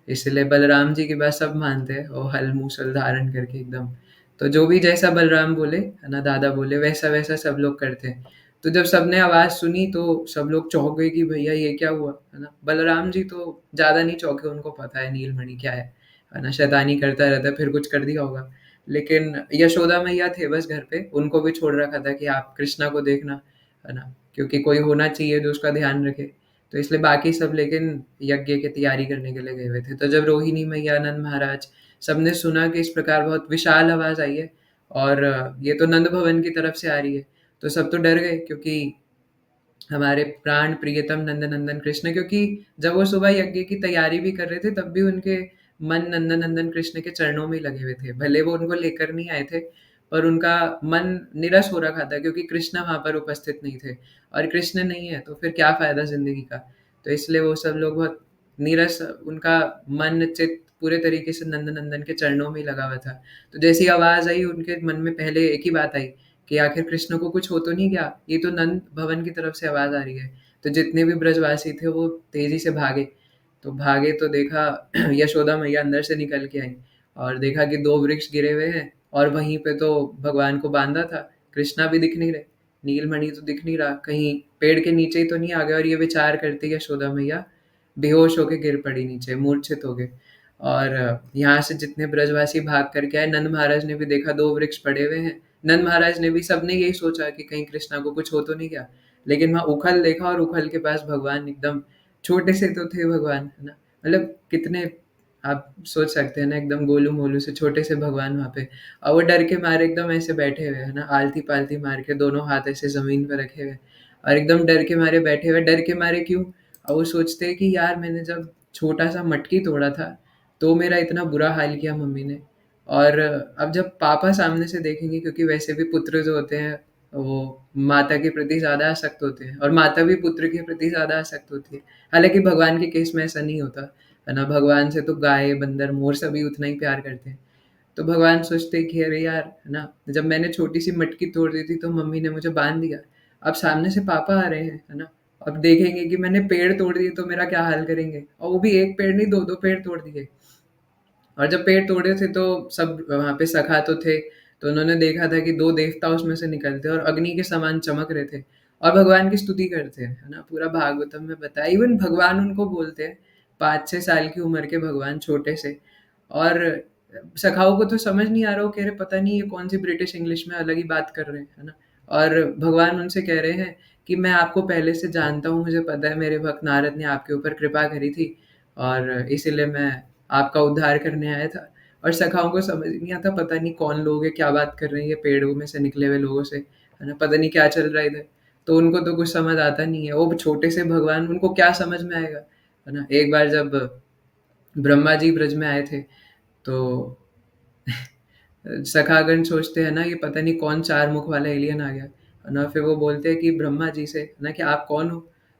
इसलिए बलराम जी की बात सब मानते हैं और हल मूसल धारण करके एकदम। तो जो भी जैसा बलराम बोले, है ना, दादा बोले वैसा-वैसा सब लोग करते हैं। तो जब सबने आवाज़ सुनी तो सब लोग चौंक गए कि भैया ये क्या हुआ? है ना? बलराम जी तो ज़्यादा नहीं चौंके, उनको पता है नीलमणि क्या है ना? शैतानी करता रहता है, फिर कुछ कर दिया होगा। लेकिन यशोदा मैया थे बस घर पे, उनको भी छोड़ रखा था कि आप कृष्णा को देखना, है ना? क्योंकि कोई होना चाहिए जो उसका ध्यान रखे। तो इसलिए बाकी सब लेकिन यज्ञ की तैयारी करने के लिए गए हुए थे। तो जब रोहिणी मैया, नंद महाराज सबने सुना कि इस प्रकार बहुत विशाल आवाज़ आई है और ये तो नंद भवन की तरफ से आ रही है, तो सब तो डर गए क्योंकि हमारे प्राण प्रियतम नंदनंदन कृष्ण, क्योंकि जब वो सुबह यज्ञ की तैयारी भी कर रहे थे तब भी उनके मन नंदनंदन कृष्ण के चरणों में ही लगे हुए थे। भले वो उनको लेकर नहीं आए थे, पर उनका मन निरस हो रखा था क्योंकि कृष्ण वहाँ पर उपस्थित नहीं थे और कृष्ण नहीं है तो फिर क्या फ़ायदा ज़िंदगी का। तो इसलिए वो सब लोग बहुत नीरस, उनका मन चित्त पूरे तरीके से नंदनंदन के चरणों में ही लगा हुआ था। तो जैसी आवाज़ आई उनके मन में पहले एक ही बात आई कि आखिर कृष्ण को कुछ हो तो नहीं गया? ये तो नंद भवन की तरफ से आवाज़ आ रही है। तो जितने भी ब्रजवासी थे वो तेज़ी से भागे। तो भागे तो देखा यशोदा मैया अंदर से निकल के आई और देखा कि 2 वृक्ष गिरे हुए हैं और वहीं पे तो भगवान को बाँधा था। कृष्णा भी दिख नहीं रहे, नीलमणि तो दिख नहीं रहा, कहीं पेड़ के नीचे ही तो नहीं आ गए और ये विचार करती यशोदा मैया बेहोश होके गिर पड़ी नीचे, मूर्छित हो गए। और यहाँ से जितने ब्रजवासी भाग करके आए, नंद महाराज ने भी देखा 2 वृक्ष पड़े हुए हैं। नंद महाराज ने भी, सबने यही सोचा कि कहीं कृष्णा को कुछ हो तो नहीं गया। लेकिन वहाँ उखल देखा और उखल के पास भगवान एकदम छोटे से तो थे भगवान, है ना? मतलब कितने आप सोच सकते हैं ना, एकदम गोलू-मोलू से छोटे से भगवान वहाँ पे और वो डर के मारे एकदम ऐसे बैठे हुए, है ना? आलती-पालती मार के दोनों हाथ ऐसे ज़मीन पे रखे हुए और एकदम डर के मारे बैठे हुए। डर के मारे क्यों? और वो सोचते हैं कि यार मैंने जब छोटा-सा मटकी तोड़ा था, तो मेरा इतना बुरा हाल किया मम्मी ने और अब जब पापा सामने से देखेंगे, क्योंकि वैसे भी पुत्र जो होते हैं वो माता के प्रति ज़्यादा आसक्त होते हैं और माता भी पुत्र के प्रति ज़्यादा आसक्त होती है। हालाँकि भगवान के केस में ऐसा नहीं होता, है ना? भगवान से तो गाय, बंदर, मोर सभी उतना ही प्यार करते हैं। तो भगवान सोचते हैं कि अरे यार, है ना? जब मैंने छोटी-सी मटकी तोड़ दी थी तो मम्मी ने मुझे बाँध दिया। अब सामने से पापा आ रहे हैं, है ना? अब देखेंगे कि मैंने पेड़ तोड़ दिए तो मेरा क्या हाल करेंगे? और वो भी 1 पेड़ नहीं, 2-2 पेड़ तोड़ दिए। और जब पेड़ तोड़े थे तो सब वहाँ पे सखा तो थे, तो उन्होंने देखा था कि 2 देवता उसमें से निकलते और अग्नि के समान चमक रहे थे और भगवान की स्तुति करते हैं, है ना? पूरा भागवतम में बताया, इवन भगवान उनको बोलते हैं, 5-6 साल की उम्र के भगवान छोटे से। और सखाओं को तो समझ नहीं आ रहा, वो कह रहे पता नहीं ये कौन-सी ब्रिटिश इंग्लिश में अलग ही बात कर रहे हैं, है ना? और भगवान उनसे कह रहे हैं कि मैं आपको पहले से जानता हूँ, मुझे पता है मेरे भक्त नारद ने आपके ऊपर कृपा करी थी और इसीलिए मैं आपका उद्धार करने आया था। और सखाओं को समझ नहीं आता, पता नहीं कौन लोग हैं, क्या बात कर रहे हैं ये पेड़ों में से निकले हुए लोगों से, है ना? पता नहीं क्या चल रहा है इधर। तो उनको तो कुछ समझ आता नहीं है, वो छोटे से भगवान, उनको क्या समझ में आएगा, है ना? एक बार जब ब्रह्मा जी ब्रज में आए थे, तो सखागण सोचते हैं ना, ये पता नहीं कौन 4 मुख वाला एलियन आ गया, है ना? फिर वो बोलते हैं कि ब्रह्मा जी से, है ना, कि आप कौन हो?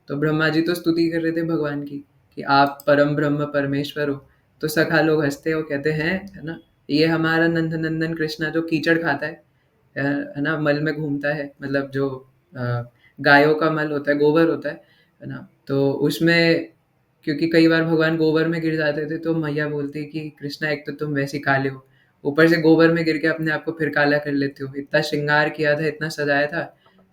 तो ब्रह्मा जी तो स्तुति कर रहे थे भगवान की कि आप परम ब्रह्म परमेश्वर हो। तो सखा लोग हँसते हैं, वो कहते हैं, है ना, ये हमारा नंद नंदन कृष्णा जो कीचड़ खाता है ना, मल में घूमता है, मतलब जो अ, गायों का मल होता है, गोबर होता है ना? तो उसमें, क्योंकि कई बार भगवान गोबर में गिर जाते थे, तो मैया बोलती कि कृष्णा एक तो तुम वैसे ही काले हो, ऊपर से गोबर में गिर के अपने आप को फिर काला कर लेते हो। इतना श्रृंगार किया था, इतना सजाया था,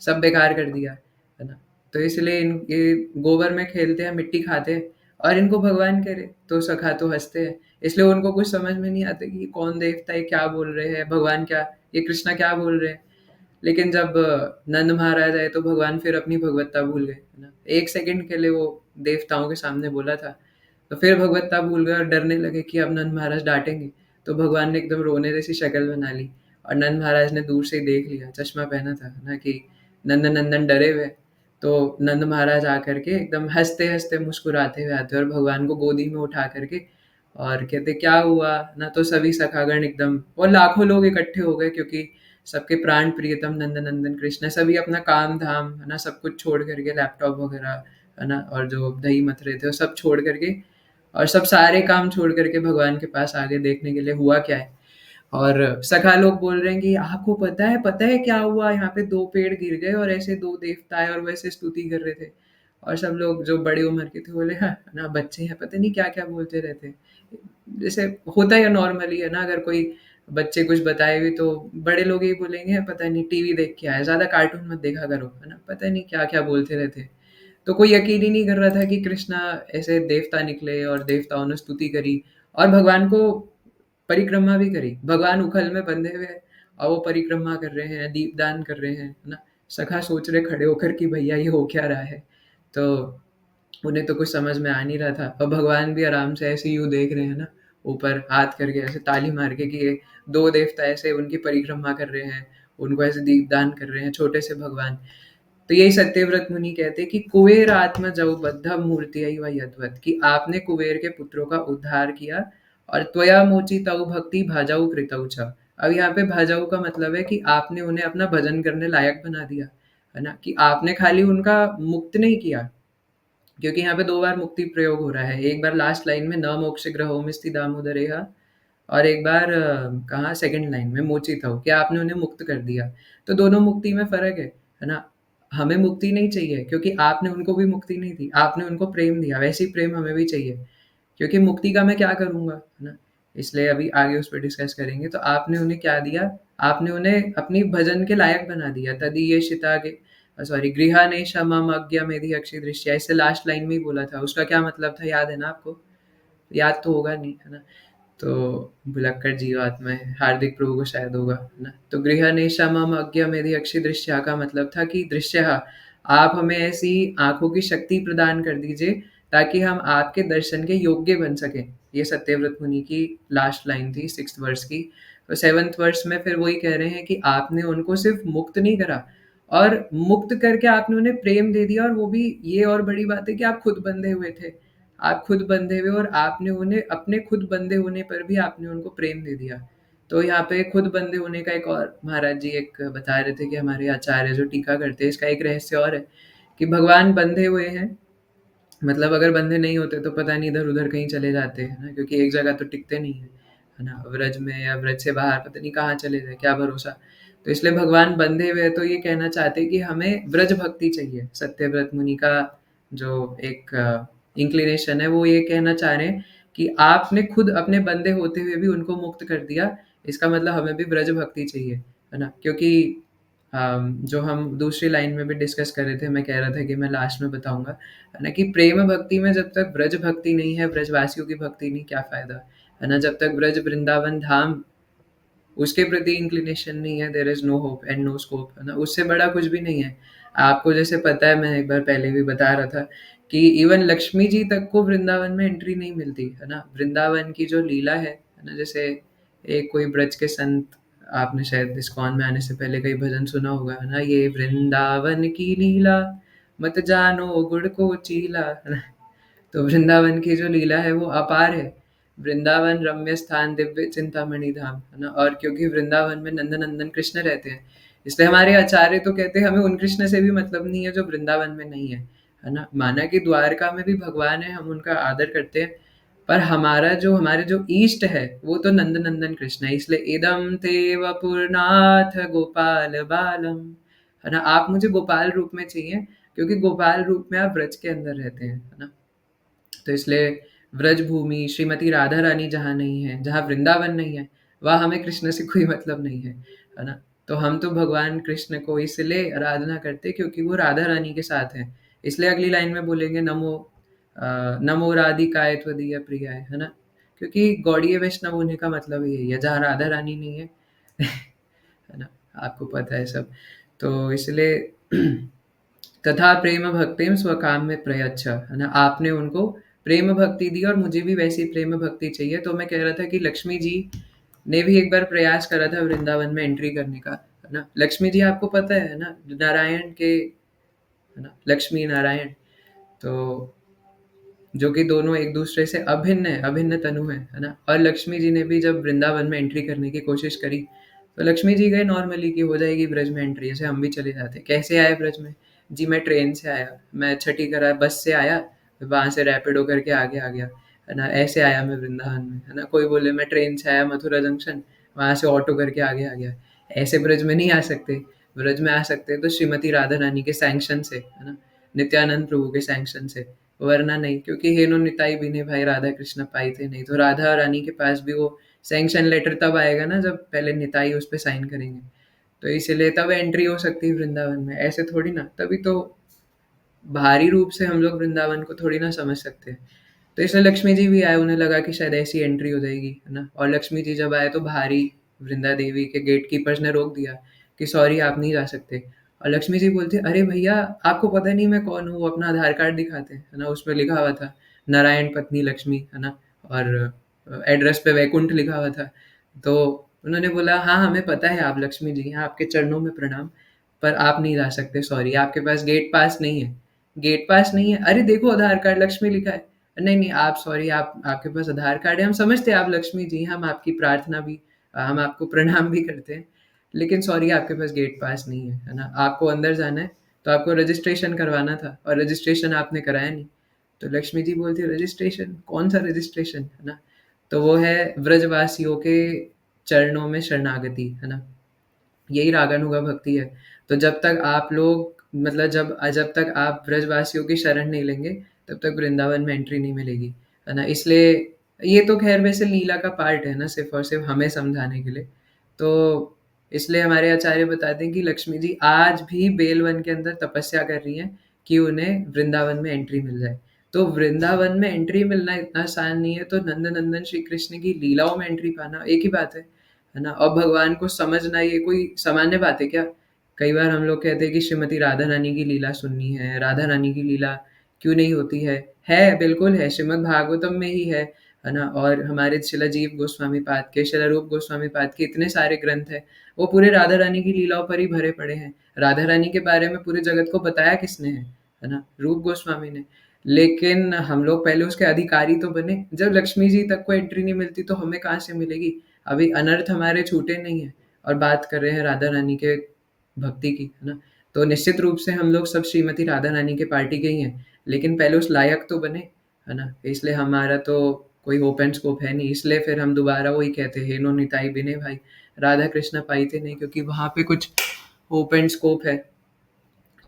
सब बेकार कर दिया, है ना? तो इसलिए ये गोबर में खेलते हैं, मिट्टी खाते हैं और इनको भगवान कह रहे, तो सखा तो हँसते हैं। इसलिए उनको कुछ समझ में नहीं आता कि ये कौन देवता है, क्या बोल रहे हैं, भगवान क्या, ये कृष्णा क्या बोल रहे हैं। लेकिन जब नंद महाराज आए तो भगवान फिर अपनी भगवत्ता भूल गए, है ना? 1 सेकंड के लिए वो देवताओं के सामने बोला था, तो फिर भगवत्ता भूल गए और डरने लगे कि अब नंद महाराज डाँटेंगे। तो भगवान ने एकदम रोने जैसी शक्ल बना ली और नंद महाराज ने दूर से ही देख लिया, चश्मा पहना था, है ना, कि नंदन-नंदन डरे हुए हैं। तो नंद महाराज आकर के एकदम हँसते-हँसते, मुस्कुराते हुए आते हैं और भगवान को गोदी में उठा कर के और कहते, "क्या हुआ?" ना, तो सभी सखागण एकदम, और लाखों लोग इकट्ठे हो गए, क्योंकि सबके प्राण प्रियतम नंदन कृष्ण सभी अपना काम-धाम, है ना, सब कुछ छोड़ कर के, लैपटॉप वगैरह, है ना, और जो दही मथ रहे थे, वो सब छोड़ कर के और सब सारे काम छोड़ कर के भगवान के पास आ गए देखने के लिए हुआ क्या है। और सखा लोग बोल रहे हैं कि आपको पता है क्या हुआ? यहाँ पे 2 पेड़ गिर गए और ऐसे 2 देवता आए और वैसे स्तुति कर रहे थे। और सब लोग जो बड़ी उम्र के थे बोले, हाँ, ना बच्चे हैं, पता नहीं क्या-क्या बोलते रहते हैं। जैसे होता है नॉर्मली, है ना, अगर कोई बच्चे कुछ बताए भी तो बड़े लोग यही बोलेंगे, पता नहीं टीवी देख के आए, ज़्यादा कार्टून मत देखा करो, है ना? पता नहीं क्या-क्या बोलते रहते हैं। तो कोई यकीन ही नहीं कर रहा था कि कृष्णा ऐसे देवता निकले और देवताओं ने स्तुति करी और भगवान को परिक्रमा भी करी। भगवान उखल में बंधे हुए हैं और वो परिक्रमा कर रहे हैं, दीपदान कर रहे हैं, है ना? सखा सोच रहे खड़े होकर कि भैया ये हो क्या रहा है? तो उन्हें तो कुछ समझ में आ नहीं रहा था और भगवान भी आराम से ऐसे यूँ देख रहे हैं ना, ऊपर हाथ करके ऐसे ताली मार के कि ये 2 देवता ऐसे उनकी परिक्रमा कर रहे हैं, उनको ऐसे दीपदान कर रहे हैं, छोटे से भगवान। तो यही सत्यव्रत मुनि कहते हैं कि कुबेर आत्म जौ बद्ध मूर्तियैव यद्वत्, कि आपने कुबेर के पुत्रों का उद्धार किया और त्वया मोचितौ भक्ति भाजौ कृतौ च। अब यहाँ पे भाजौ का मतलब है कि आपने उन्हें अपना भजन करने लायक बना दिया, है ना? कि आपने खाली उनका मुक्त नहीं किया, क्योंकि यहाँ पे 2 बार मुक्ति प्रयोग हो रहा है। एक बार लास्ट लाइन में न मोक्षगृहोमिस्ति दामोदरेह और एक बार कहाँ सेकंड लाइन में मोचितौ, कि आपने उन्हें मुक्त कर दिया। तो दोनों मुक्ति में फ़र्क है ना? हमें मुक्ति नहीं चाहिए क्योंकि आपने उनको भी मुक्ति नहीं दी, आपने उनको प्रेम दिया, वैसे ही प्रेम हमें भी चाहिए। क्योंकि मुक्ति का मैं क्या करूँगा, है ना? इसलिए अभी आगे उस पे डिस्कस करेंगे। तो आपने उन्हें क्या दिया? आपने उन्हें अपनी भजन के लायक बना दिया। तदीयशिता गे सॉरी गृहानेशममज्ञमेधि अक्षिदृश्या, इससे लास्ट लाइन में ही बोला था। उसका क्या मतलब था याद है ना आपको? याद तो होगा नहीं, है ना? तो भुलक्कड़ जीवात्मा है, हार्दिक प्रभु को शायद होगा, है ना? तो गृहनेशा मम अज्ञमेधि अक्षि दृश्या का मतलब था कि दृश्यः, आप हमें ऐसी आँखों की शक्ति प्रदान कर दीजिए ताकि हम आपके दर्शन के योग्य बन सकें। ये सत्यव्रत मुनि की लास्ट लाइन थी 6th वर्स की। तो 7th वर्स में फिर वही कह रहे हैं कि आपने उनको सिर्फ़ मुक्त नहीं करा और मुक्त करके आपने उन्हें प्रेम दे दिया, और वो भी ये और बड़ी बात है कि आप खुद बंधे हुए थे। आप खुद बंधे हुए और आपने उन्हें अपने खुद बंधे होने पर भी आपने उनको प्रेम दे दिया। तो यहाँ पे खुद बंधे होने का एक और महाराज जी एक बता रहे थे कि हमारे आचार्य जो टीका करते हैं, इसका एक रहस्य और है कि भगवान बंधे हुए हैं, मतलब अगर बंधे नहीं होते तो पता नहीं इधर-उधर कहीं चले जाते हैं ना, क्योंकि एक जगह तो टिकते नहीं हैं, है ना? व्रज में या व्रज से बाहर पता नहीं कहाँ चले जाएँ, क्या भरोसा? तो इसलिए भगवान बंधे हुए हैं, तो ये कहना चाहते हैं कि हमें व्रज भक्ति चाहिए। सत्यव्रत मुनि का जो एक इंक्लिनेशन है, वो ये कहना चाह रहे हैं कि आपने खुद अपने बंधे होते हुए भी उनको मुक्त कर दिया, इसका मतलब हमें भी ब्रज भक्ति चाहिए, है ना? क्योंकि जो हम दूसरी लाइन में भी डिस्कस कर रहे थे, मैं कह रहा था कि मैं लास्ट में बताऊँगा, है ना? कि प्रेम भक्ति में जब तक ब्रज भक्ति नहीं है, ब्रजवासियों की भक्ति नहीं, क्या फ़ायदा? है ना? जब तक ब्रज वृंदावन धाम उसके प्रति इंक्लिनेशन नहीं है, there is no hope and no scope, है ना? उससे बड़ा कुछ भी नहीं है। आपको जैसे पता है, मैं एक बार पहले भी बता रहा था कि इवन लक्ष्मी जी तक को वृंदावन में एंट्री नहीं मिलती, है ना? वृंदावन की जो लीला है ना? जैसे एक कोई ब्रज के संत, आपने शायद इस्कॉन में आने से पहले कई भजन सुना होगा, है ना? ये वृंदावन की लीला, मत जानो गुड़ को चीला, है ना? तो वृंदावन की जो लीला है वो अपार है। वृंदावन रम्य स्थान दिव्य चिंतामणि धाम, है ना? और क्योंकि वृंदावन में नंदनंदन कृष्ण रहते हैं, इसलिए हमारे आचार्य तो कहते हैं हमें उन कृष्ण से भी मतलब नहीं है जो वृंदावन में नहीं है ना? माना कि द्वारका में भी भगवान है, हम उनका आदर करते हैं, पर हमारे जो ईष्ट है वो तो नंदनंदन कृष्ण है, इसलिए इदम ते वपुरनाथ गोपाल बालम, है ना? आप मुझे गोपाल रूप में चाहिए, क्योंकि गोपाल रूप में आप ब्रज के अंदर रहते हैं, है ना? तो इसलिए व्रज भूमि श्रीमती राधा रानी जहाँ नहीं है, जहाँ वृंदावन नहीं है, वहाँ हमें कृष्ण से कोई मतलब नहीं है ना? तो हम तो भगवान कृष्ण को इसलिए आराधना करते हैं क्योंकि वो राधा रानी के साथ हैं। इसलिए अगली लाइन में बोलेंगे नमो राधिकाय त्वदीय प्रियाय, है ना? क्योंकि गौड़ीय वैष्णव होने का मतलब ही यही है, जहाँ राधा रानी नहीं है, है ना? आपको पता है सब। तो इसलिए तथा प्रेम भक्तिम स्वकाम में प्रयच्छ, है ना? आपने उनको प्रेम भक्ति दी और मुझे भी वैसी प्रेम भक्ति चाहिए। तो मैं कह रहा था कि लक्ष्मी जी ने भी एक बार प्रयास करा था वृंदावन में एंट्री करने का, है ना? लक्ष्मी जी आपको पता है ना? नारायण के, है ना? लक्ष्मी नारायण, तो जो कि दोनों एक दूसरे से अभिन्न है, अभिन्न तनु है ना? और लक्ष्मी जी ने भी जब वृंदावन में एंट्री करने की कोशिश करी, तो लक्ष्मी जी गए नॉर्मली कि हो जाएगी ब्रज में एंट्री, जैसे हम भी चले जाते। कैसे आए ब्रज में? जी मैं ट्रेन से आया, मैं छठी करा बस से आया, वहाँ से रैपिडो करके आगे आ गया, है ना? ऐसे आया मैं वृंदावन में, है ना? कोई बोले मैं ट्रेन से आया मथुरा जंक्शन, वहाँ से ऑटो करके आगे आ गया। ऐसे ब्रज में नहीं आ सकते। ब्रज में आ सकते हैं तो श्रीमती राधा रानी के सैंक्शन से, है ना? नित्यानंद प्रभु के सैंक्शन से, वरना नहीं, क्योंकि हेनो निताई बिने भाई राधा कृष्ण पाई थे, नहीं तो राधा रानी के पास भी वो सैंक्शन लेटर तब आएगा ना जब पहले निताई उस पे साइन करेंगे। तो इसीलिए तब एंट्री हो सकती है वृंदावन में, ऐसे थोड़ी ना। तभी तो बाहरी रूप से हम लोग वृंदावन को थोड़ी ना समझ सकते हैं। तो इसलिए लक्ष्मी जी भी आए, उन्हें लगा कि शायद ऐसी एंट्री हो जाएगी, है ना? और लक्ष्मी जी जब आए तो बाहरी वृंदा देवी के गेट कीपर्स ने रोक दिया कि सॉरी आप नहीं जा सकते। और लक्ष्मी जी बोलती अरे भैया, आपको पता नहीं मैं कौन हूँ, अपना आधार कार्ड दिखाते, है ना? उसमें लिखा हुआ था नारायण पत्नी लक्ष्मी, है ना? और एड्रेस पे वैकुंठ लिखा हुआ था। तो उन्होंने बोला हाँ हमें पता है आप लक्ष्मी जी हैं, आपके चरणों में प्रणाम, पर आप नहीं जा सकते, सॉरी आपके पास गेट पास नहीं है। गेट पास नहीं है, अरे देखो आधार कार्ड लक्ष्मी लिखा है। नहीं, नहीं आप सॉरी, आप आपके पास आधार कार्ड है, हम समझते हैं आप लक्ष्मी जी हैं, हम आपकी प्रार्थना भी हम आपको प्रणाम भी करते हैं, लेकिन सॉरी आपके पास गेट पास नहीं है ना? आपको अंदर जाना है, तो आपको रजिस्ट्रेशन करवाना था और रजिस्ट्रेशन आपने कराया नहीं। तो लक्ष्मी जी बोलती है रजिस्ट्रेशन? कौन-सा रजिस्ट्रेशन? है ना? तो वो है व्रजवासियों के चरणों में शरणागति, है ना? यही रागानुगा भक्ति है। तो जब तक आप लोग मतलब जब तक आप ब्रजवासियों की शरण नहीं लेंगे, तब तक वृंदावन में एंट्री नहीं मिलेगी, है ना? इसलिए ये तो ख़ैर वैसे लीला का पार्ट है ना, सिर्फ़ और सिर्फ़ हमें समझाने के लिए। तो इसलिए हमारे आचार्य बताते हैं कि लक्ष्मी जी आज भी बेलवन के अंदर तपस्या कर रही हैं कि उन्हें वृंदावन में एंट्री मिल जाए। तो वृंदावन में एंट्री मिलना इतना आसान नहीं है, तो नंदनंदन श्री कृष्ण की लीलाओं में एंट्री पाना एक ही बात है ना? और भगवान को समझना ये कोई सामान्य बात है क्या? कई बार हम लोग कहते हैं कि श्रीमती राधा रानी की लीला सुननी है, राधा रानी की लीला क्यों नहीं होती है? है, बिल्कुल है, श्रीमद् भागवतम में ही है ना? और हमारे शिला जीव गोस्वामी पाद के, शिला रूप गोस्वामी पाद के इतने सारे ग्रंथ हैं, वो पूरे राधा रानी की लीलाओं पर ही भरे पड़े हैं। राधा रानी के बारे में पूरे जगत को बताया किसने है ना? रूप गोस्वामी ने। लेकिन हम लोग पहले उसके अधिकारी तो बने, जब लक्ष्मी जी तक को एंट्री नहीं मिलती तो हमें कहाँ से मिलेगी? अभी अनर्थ हमारे छूटे नहीं हैं और बात कर रहे हैं राधा रानी के भक्ति की, है ना? तो निश्चित रूप से हम लोग सब श्रीमती राधा रानी के पार्टी के ही हैं, लेकिन पहले उस लायक तो बने, है ना? इसलिए हमारा तो कोई होप एंड स्कोप है नहीं, इसलिए फिर हम दोबारा वही कहते हैं, "हेनो निताई बिने भाई, राधा कृष्ण पाइते नहीं", क्योंकि वहाँ पे कुछ होप एंड स्कोप है।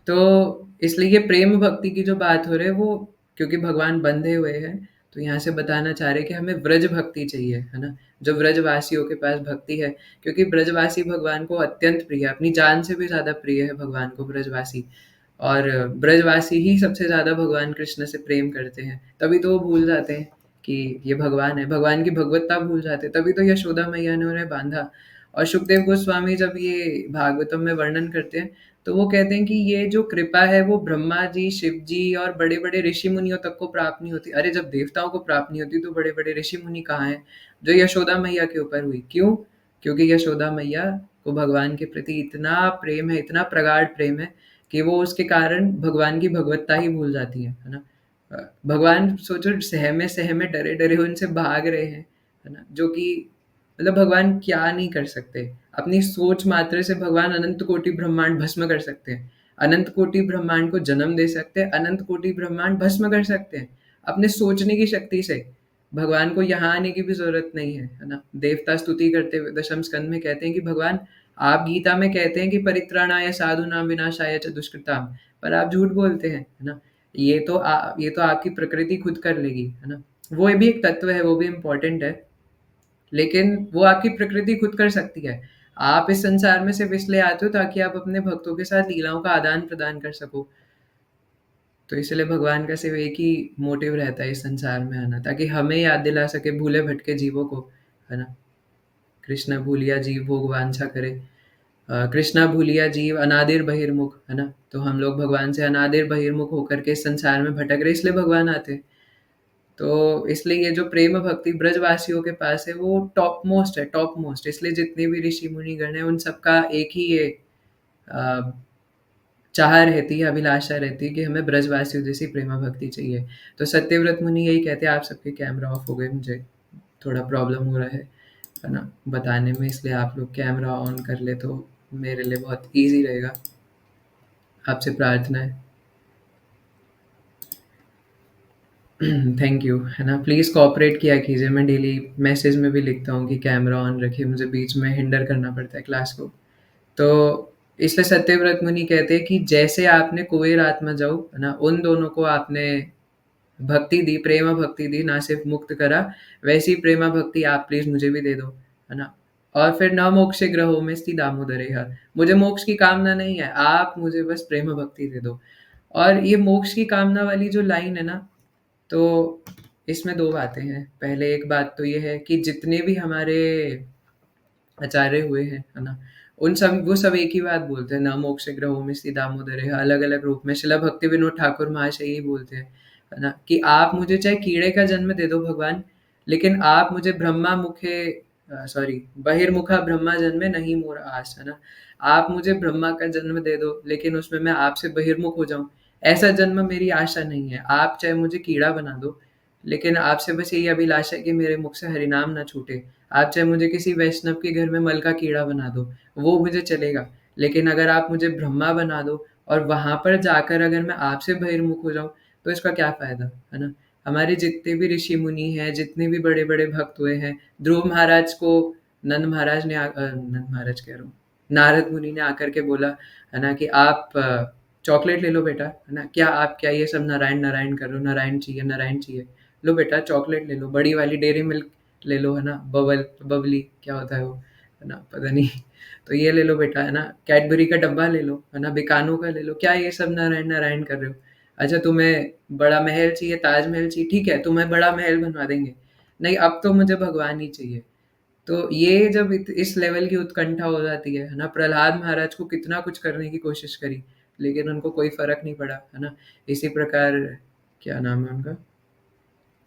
तो इसलिए ये प्रेम भक्ति की जो बात हो रही है वो, क्योंकि भगवान बंधे हुए हैं, तो यहाँ से बताना चाह रहे हैं कि हमें व्रज भक्ति चाहिए, है ना? जो व्रजवासियों के पास भक्ति है, क्योंकि ब्रजवासी भगवान को अत्यंत प्रिय है, अपनी जान से भी ज़्यादा प्रिय है भगवान को ब्रजवासी। और ब्रजवासी ही सबसे ज़्यादा भगवान कृष्ण से प्रेम करते हैं, तभी तो वो भूल जाते हैं कि ये भगवान है, भगवान की भगवत्ता भूल जाते हैं, तभी तो यशोदा मैया ने उन्हें बाँधा। और सुखदेव गोस्वामी जब ये भागवतम में वर्णन करते हैं, तो वो कहते हैं कि ये जो कृपा है वो ब्रह्मा जी, शिव जी और बड़े-बड़े ऋषि मुनियों तक को प्राप्त नहीं होती। अरे जब देवताओं को प्राप्त नहीं होती तो बड़े-बड़े ऋषि मुनि कहाँ हैं? जो यशोदा मैया के ऊपर हुई। क्यों? क्योंकि यशोदा मैया को भगवान के प्रति इतना प्रेम है, इतना प्रगाढ़ प्रेम है कि वो उसके कारण भगवान की भगवत्ता ही भूल जाती हैं, है ना? भगवान सोचो सहमे-सहमे, डरे-डरे उनसे भाग रहे हैं, है ना? जो कि मतलब भगवान क्या नहीं कर सकते। अपनी सोच मात्र से भगवान अनंत कोटि ब्रह्मांड भस्म कर सकते हैं। अनंत कोटि ब्रह्मांड को जन्म दे सकते हैं, अनंत कोटि ब्रह्मांड भस्म कर सकते हैं। अपने सोचने की शक्ति से। भगवान को यहाँ आने की भी ज़रूरत नहीं है ना? देवता स्तुति करते हुए दशम स्कंद में कहते हैं कि भगवान, आप गीता में कहते हैं कि परित्राणाय साधूनां विनाशाय च दुष्कृताम्, पर आप झूठ बोलते हैं, है ना? ये तो आपकी प्रकृति खुद कर लेगी, है ना? वो भी एक तत्व है, वो भी इम्पोर्टेंट है। लेकिन वो आपकी प्रकृति खुद कर सकती है। आप इस संसार में सिर्फ़ इसलिए आते हो ताकि आप अपने भक्तों के साथ लीलाओं का आदान-प्रदान कर सको। तो इसलिए भगवान का सिर्फ़ एक ही मोटिव रहता है इस संसार में आना, ताकि हमें याद दिला सके भूले-भटके जीवों को, है ना? कृष्ण भूलिया जीव भोग वांछा करे। कृष्णा भूलिया जीव अनादिर बहिर्मुख, है ना? तो हम लोग भगवान से अनादिर बहिर्मुख होकर के इस संसार में भटक रहे, इसलिए भगवान आते हैं। तो इसलिए ये जो प्रेम भक्ति ब्रजवासियों के पास है वो टॉप मोस्ट है, टॉप मोस्ट। इसलिए जितने भी ऋषि मुनि गण हैं उन सबका एक ही ये अ, चाह रहती है, अभिलाषा रहती है कि हमें ब्रजवासियों जैसी प्रेमा भक्ति चाहिए। तो सत्यव्रत मुनि यही कहते हैं, आप सबके कैमरा ऑफ हो गए, मुझे थोड़ा प्रॉब्लम हो रहा है ना? बताने में, इसलिए आप लोग कैमरा ऑन कर ले तो मेरे लिए बहुत ईज़ी रहेगा। आपसे प्रार्थना है। थैंक यू, है ना? प्लीज़ कोऑपरेट किया कीजिए, मैं डेली मैसेज में भी लिखता हूँ कि कैमरा ऑन रखिए, मुझे बीच में हिंडर करना पड़ता है क्लास को। तो इसलिए सत्यव्रत मुनि कहते हैं कि जैसे आपने कुबेर आत्मा जाऊ, है ना? उन दोनों को आपने भक्ति दी, प्रेमा भक्ति दी, ना सिर्फ़ मुक्त करा, वैसी प्रेमा भक्ति आप प्लीज़ मुझे भी दे दो, है ना? और फिर "न मोक्षे ग्रहो मेस्ति दामोदरेह", मुझे मोक्ष की कामना नहीं है, आप मुझे बस प्रेम भक्ति दे दो। और ये मोक्ष की कामना वाली जो लाइन है ना, तो इसमें 2 बातें हैं। पहले एक बात तो ये है कि जितने भी हमारे आचार्य हुए हैं, है ना? उन सब वो सब एक ही बात बोलते हैं, "न मोक्षे ग्रहोमि स्थिता दामोदरेह", अलग-अलग रूप में। श्रील भक्ति विनोद ठाकुर महाशय यही बोलते हैं, है ना? कि आप मुझे चाहे कीड़े का जन्म दे दो भगवान, लेकिन आप मुझे ब्रह्मा मुखे सॉरी, बहिर्मुखा ब्रह्मा जन्मे नहीं मोर आस, है ना? आप मुझे ब्रह्मा का जन्म दे दो, लेकिन उसमें मैं आपसे बहिर्मुख हो जाऊँ, ऐसा जन्म मेरी आशा नहीं है। आप चाहे मुझे कीड़ा बना दो, लेकिन आपसे बस यही अभिलाषा है कि मेरे मुख से हरिनाम ना छूटे। आप चाहे मुझे किसी वैष्णव के घर में मल का कीड़ा बना दो, वो मुझे चलेगा। लेकिन अगर आप मुझे ब्रह्मा बना दो और वहाँ पर जाकर अगर मैं आपसे बहिर्मुख हो जाऊँ, तो इसका क्या फ़ायदा, है ना? हमारे जितने भी ऋषि-मुनि हैं, जितने भी बड़े-बड़े भक्त हुए हैं, ध्रुव महाराज को नंद महाराज कह रहा हूँ, नारद मुनि ने आकर के बोला, है ना, कि आप चॉकलेट ले लो बेटा, है ना? क्या ये सब नारायण-नारायण कर रहे हो? नारायण चाहिए। लो बेटा चॉकलेट ले लो, बड़ी वाली डेयरी मिल्क ले लो, है ना? बबली क्या होता है वो, है ना? पता नहीं। तो ये ले लो बेटा, है ना? कैडबरी का डब्बा ले लो, है ना? बिकानो का ले लो। क्या ये सब नारायण-नारायण कर रहे हो? अच्छा तुम्हें बड़ा महल चाहिए, ताजमहल चाहिए, ठीक है, तुम्हें बड़ा महल बनवा देंगे। नहीं, अब तो मुझे भगवान ही चाहिए। तो ये जब इस लेवल की उत्कंठा हो जाती है ना? प्रहलाद महाराज को कितना कुछ करने की कोशिश करी, लेकिन उनको कोई फ़र्क नहीं पड़ा, है ना? इसी प्रकार क्या नाम है उनका?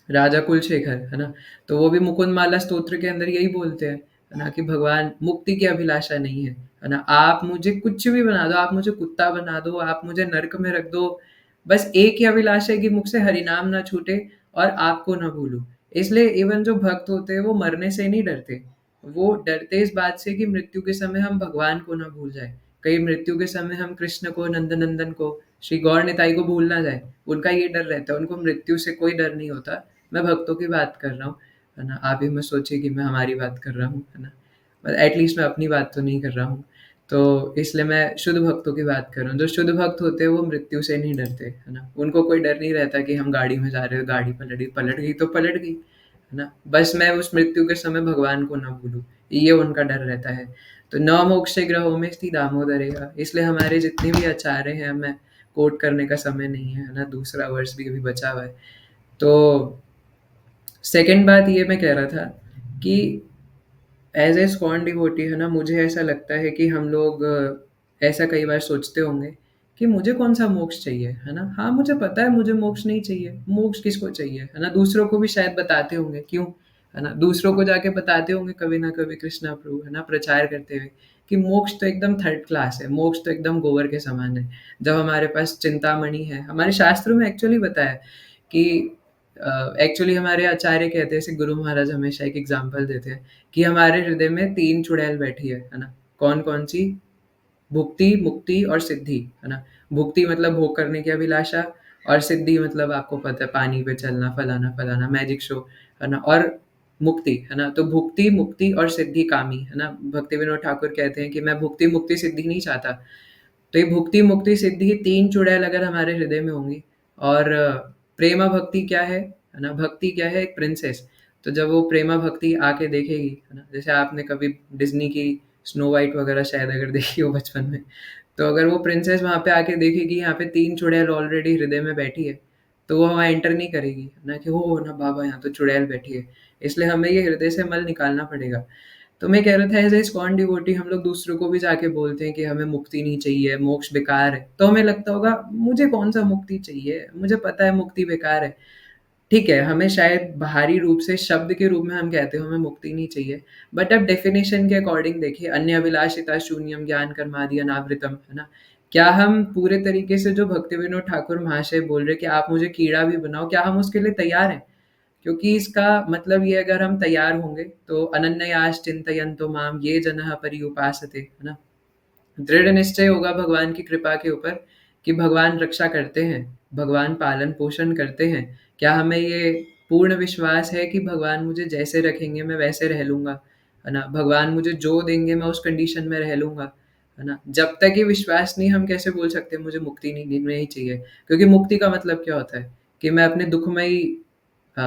राजा कुलशेखर, है ना? तो वो भी मुकुंदमाला स्तोत्र के अंदर यही बोलते हैं, है ना? कि भगवान मुक्ति की अभिलाषा नहीं है ना? आप मुझे कुछ भी बना दो, आप मुझे कुत्ता बना दो, आप मुझे नर्क में रख दो, बस एक ही अभिलाषा है कि मुख से हरिनाम ना छूटे और आपको ना भूलूँ। इसलिए इवन जो भक्त होते हैं वो मरने से नहीं डरते, वो डरते इस बात से कि मृत्यु के समय हम भगवान को ना भूल जाएँ। कहीं मृत्यु के समय हम कृष्ण को, नंदनंदन को, श्री गौर निताई को भूल ना जाएँ। उनका ये डर रहता है, उनको मृत्यु से कोई डर नहीं होता। मैं भक्तों की बात कर रहा हूँ, है ना? आप ये मत सोचिए कि मैं हमारी बात कर रहा हूँ, है ना? एटलीस्ट मैं अपनी बात तो नहीं कर रहा हूँ। तो इसलिए मैं शुद्ध भक्तों की बात कर रहा हूँ। जो शुद्ध भक्त होते हैं वो मृत्यु से नहीं डरते, है ना? उनको कोई डर नहीं रहता कि हम गाड़ी में जा रहे हो, गाड़ी पलट गई तो पलट गई, है ना? बस मैं उस मृत्यु के समय भगवान को ना भूलूँ, ये उनका डर रहता है। तो "न मोक्षे ग्रहो में स्थित दामोदरेह", इसलिए हमारे जितने भी आचार्य हैं, मैं कोट करने का समय नहीं है ना? दूसरा वर्ष भी अभी बचा हुआ है। तो सेकंड बात ये मैं कह रहा था कि एज़ ए इस्कॉन डिवोटी, है ना, मुझे ऐसा लगता है कि हम लोग ऐसा कई बार सोचते होंगे कि मुझे कौन-सा मोक्ष चाहिए, है ना? हाँ, मुझे पता है मुझे मोक्ष नहीं चाहिए, मोक्ष किसको चाहिए, है ना? दूसरों को भी शायद बताते होंगे, क्यों? है ना? दूसरों को जाके बताते होंगे कभी ना कभी कृष्णा प्रभु, है ना, प्रचार करते हुए कि मोक्ष तो एकदम थर्ड क्लास है, मोक्ष तो एकदम गोबर के समान है। जब हमारे पास चिंतामणि है, हमारे शास्त्रों में एक्चुअली बताया है कि एक्चुअली हमारे आचार्य कहते हैं, जैसे गुरु महाराज हमेशा एक एग्ज़ाम्पल देते हैं कि हमारे हृदय में 3 चुड़ैल बैठी है ना? कौन-कौन सी? भुक्ति, मुक्ति और सिद्धि, है ना? भुक्ति मतलब भोग करने की अभिलाषा, और सिद्धि मतलब आपको पता है पानी पे चलना, फलाना-फलाना, मैजिक शो, है ना? और मुक्ति, है ना? तो भुक्ति, मुक्ति और सिद्धि कामी, है ना? भक्तिविनोद ठाकुर कहते हैं कि मैं भुक्ति, मुक्ति, सिद्धि नहीं चाहता। तो ये भुक्ति, मुक्ति, सिद्धि 3 चुड़ैल अगर हमारे हृदय में होंगी, और प्रेमा भक्ति क्या है ना? भक्ति क्या है? एक प्रिंसेस। तो जब वो प्रेमा भक्ति आके देखेगी, है ना? जैसे आपने कभी डिज़्नी की स्नो वाइट वगैरह शायद अगर देखी हो बचपन में, तो अगर वो प्रिंसेस वहाँ पे आके देखेगी यहाँ पे 3 चुड़ैल ऑलरेडी हृदय में बैठी है, तो वो वहाँ एंटर नहीं करेगी, है ना? कि ओह! ना बाबा, यहाँ तो चुड़ैल बैठी है। इसलिए हमें ये हृदय से मल निकालना पड़ेगा। तो मैं कह रहा था, एज़ अ इस्कॉन डिवोटी हम लोग दूसरों को भी जाके बोलते हैं कि हमें मुक्ति नहीं चाहिए, मोक्ष बेकार है। तो हमें लगता होगा मुझे कौन-सा मुक्ति चाहिए? मुझे पता है मुक्ति बेकार है। ठीक है, हमें शायद बाहरी रूप से शब्द के रूप में हम कहते हो हमें मुक्ति नहीं चाहिए। बट अब डेफिनिशन के अकॉर्डिंग देखिए, अन्यभिलाषिता शून्यम ज्ञान कर्मादि अनावृतम, है ना? क्या हम पूरे तरीके से जो भक्तिविनोद ठाकुर महाशय बोल रहे हैं कि आप मुझे कीड़ा भी बनाओ, क्या हम उसके लिए तैयार हैं? क्योंकि इसका मतलब ये, अगर हम तैयार होंगे तो अनन्ययाश्च चिन्तयन्तो माम ये जनः पर्युपासते, है ना? दृढ़ निश्चय होगा भगवान की कृपा के ऊपर कि भगवान रक्षा करते हैं, भगवान पालन-पोषण करते हैं। क्या हमें ये पूर्ण विश्वास है कि भगवान मुझे जैसे रखेंगे मैं वैसे रह लूँगा, है ना? भगवान मुझे जो देंगे मैं उस कंडीशन में रह लूँगा, है ना? जब तक ये विश्वास नहीं, हम कैसे बोल सकते हैं मुझे मुक्ति नहीं चाहिए? क्योंकि मुक्ति का मतलब क्या होता है? कि मैं अपने दुःखमयी अ,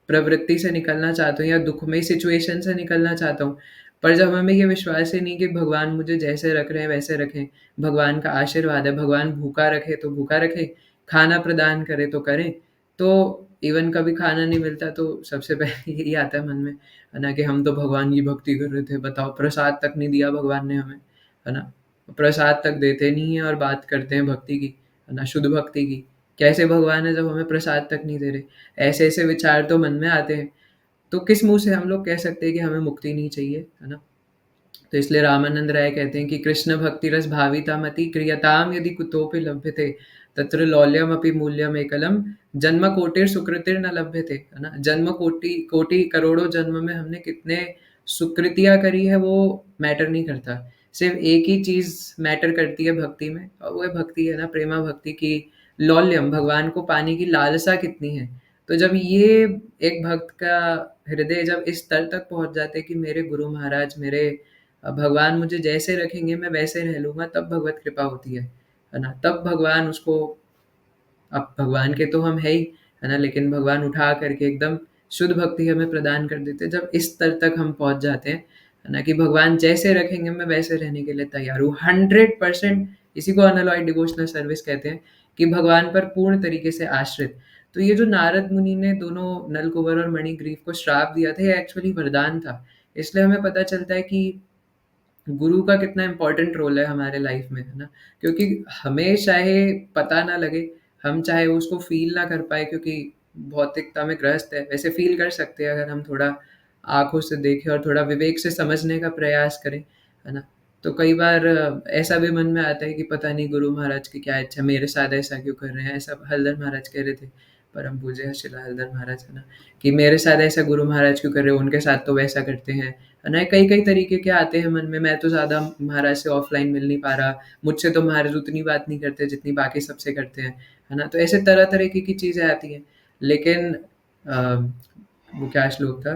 प्रवृत्ति से निकलना चाहता हूँ या दुःखमयी सिचुएशन से निकलना चाहता हूँ। पर जब हमें ये विश्वास ही नहीं कि भगवान मुझे जैसे रख रहे हैं वैसे रखें, भगवान का आशीर्वाद है, भगवान भूखा रखे तो भूखा रखे, खाना प्रदान करे तो करें। तो इवन कभी खाना नहीं मिलता तो सबसे पहले यही आता है मन में, है ना? कि हम तो भगवान की भक्ति कर रहे थे, बताओ प्रसाद तक नहीं दिया भगवान ने हमें, है ना? प्रसाद तक देते नहीं हैं और बात करते हैं भक्ति की, है ना? शुद्ध भक्ति की। कैसे भगवान है जब हमें प्रसाद तक नहीं दे रहे? ऐसे-ऐसे विचार तो मन में आते हैं। तो किस मुँह से हम लोग कह सकते हैं कि हमें मुक्ति नहीं चाहिए, है ना? तो इसलिए रामानंद राय कहते हैं कि कृष्ण भक्ति रस भाविता मति क्रियताम यदि कुतोपि लभ्यते तत्र लौल्यमपि मूल्यमेकलम जन्म कोटिर सुकृतिर् न लभ्यते, है ना? जन्म कोटि कोटि करोड़ों जन्म में हमने कितने सुकृतियाँ करी है वो मैटर नहीं करता। सिर्फ़ एक ही चीज़ मैटर करती है भक्ति में, और वो है भक्ति, है ना? प्रेमा भक्ति की लौल्यम, भगवान को पाने की लालसा कितनी है। तो जब ये एक भक्त का हृदय जब इस स्तर तक पहुँच जाते हैं कि मेरे गुरु महाराज, मेरे भगवान मुझे जैसे रखेंगे मैं वैसे रह लूँगा, तब भगवत कृपा होती है ना? तब भगवान उसको, अब भगवान के तो हम है ही, है ना? लेकिन भगवान उठा करके एकदम शुद्ध भक्ति हमें प्रदान कर देते हैं, जब इस स्तर तक हम पहुँच जाते हैं, है ना? कि भगवान जैसे रखेंगे मैं वैसे रहने के लिए तैयार हूँ 100%। इसी को अनअलॉयड डिवोशनल सर्विस कहते हैं कि भगवान पर पूर्ण तरीके से आश्रित। तो ये जो नारद मुनि ने दोनों नलकूबर और मणिग्रीव को श्राप दिया था, ये एक्चुअली वरदान था। इसलिए हमें पता चलता है कि गुरु का कितना इम्पोर्टेंट रोल है हमारे लाइफ में, है ना? क्योंकि हमें चाहे पता ना लगे, हम चाहे उसको फ़ील ना कर पाएँ क्योंकि भौतिकता में ग्रस्त है, वैसे फ़ील कर सकते हैं अगर हम थोड़ा आँखों से देखें और थोड़ा विवेक से समझने का प्रयास करें, है ना? तो कई बार ऐसा भी मन में आता है कि पता नहीं गुरु महाराज की क्या इच्छा, मेरे साथ ऐसा क्यों कर रहे हैं? ऐसा हल्दर महाराज कह रहे थे, परम पूज्य शिला हल्दर महाराज, है ना? कि मेरे साथ ऐसा गुरु महाराज क्यों कर रहे हो? उनके साथ तो वैसा करते हैं। है ना? कई-कई तरीके के आते हैं मन में, मैं तो ज़्यादा महाराज से ऑफ़लाइन मिल नहीं पा रहा, मुझसे तो महाराज उतनी बात नहीं करते जितनी बाकी सबसे करते हैं, है ना? तो ऐसे तरह-तरह की चीज़ें आती हैं। लेकिन वो क्या श्लोक था?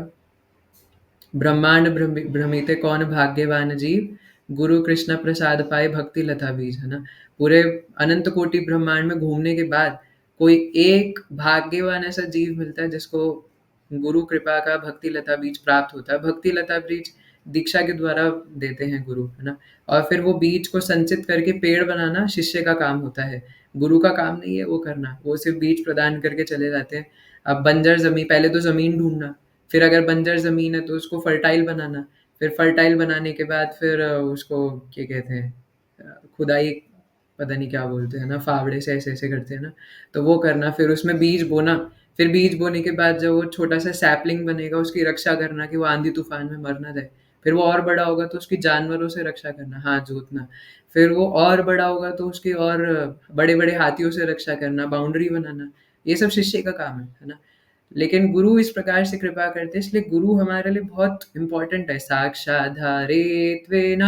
ब्रह्मांड भ्रमिते कौन भाग्यवान जीव, गुरु कृष्ण प्रसाद पाए भक्ति लता बीज, है ना? पूरे अनंत कोटि ब्रह्मांड में घूमने के बाद कोई एक भाग्यवान ऐसा जीव मिलता है जिसको गुरु कृपा का भक्ति लता बीज प्राप्त होता है। भक्ति लता बीज दीक्षा के द्वारा देते हैं गुरु, है ना? और फिर वो बीज को संचित करके पेड़ बनाना शिष्य का काम होता है। गुरु का काम नहीं है वो करना, वो सिर्फ़ बीज प्रदान करके चले जाते हैं। अब बंजर ज़मीन, पहले तो ज़मीन ढूँढना, फिर अगर बंजर ज़मीन है तो उसको फर्टाइल बनाना, फिर फर्टाइल बनाने के बाद फिर उसको क्या कहते हैं, खुदाई, पता नहीं क्या बोलते हैं ना, फावड़े से ऐसे-ऐसे करते हैं ना, तो वो करना, फिर उसमें बीज बोना, फिर बीज बोने के बाद जब वो छोटा-सा सैपलिंग बनेगा उसकी रक्षा करना कि वो आंधी-तूफ़ान में मर ना जाए। फिर वो और बड़ा होगा तो उसकी जानवरों से रक्षा करना, हाथ जोतना। फिर वो और बड़ा होगा तो उसकी और बड़े-बड़े हाथियों से रक्षा करना, बाउंड्री बनाना। ये सब शिष्य का काम है ना? लेकिन गुरु इस प्रकार से कृपा करते हैं, इसलिए गुरु हमारे लिए बहुत इम्पोर्टेंट है। साक्षाधारे त्वेन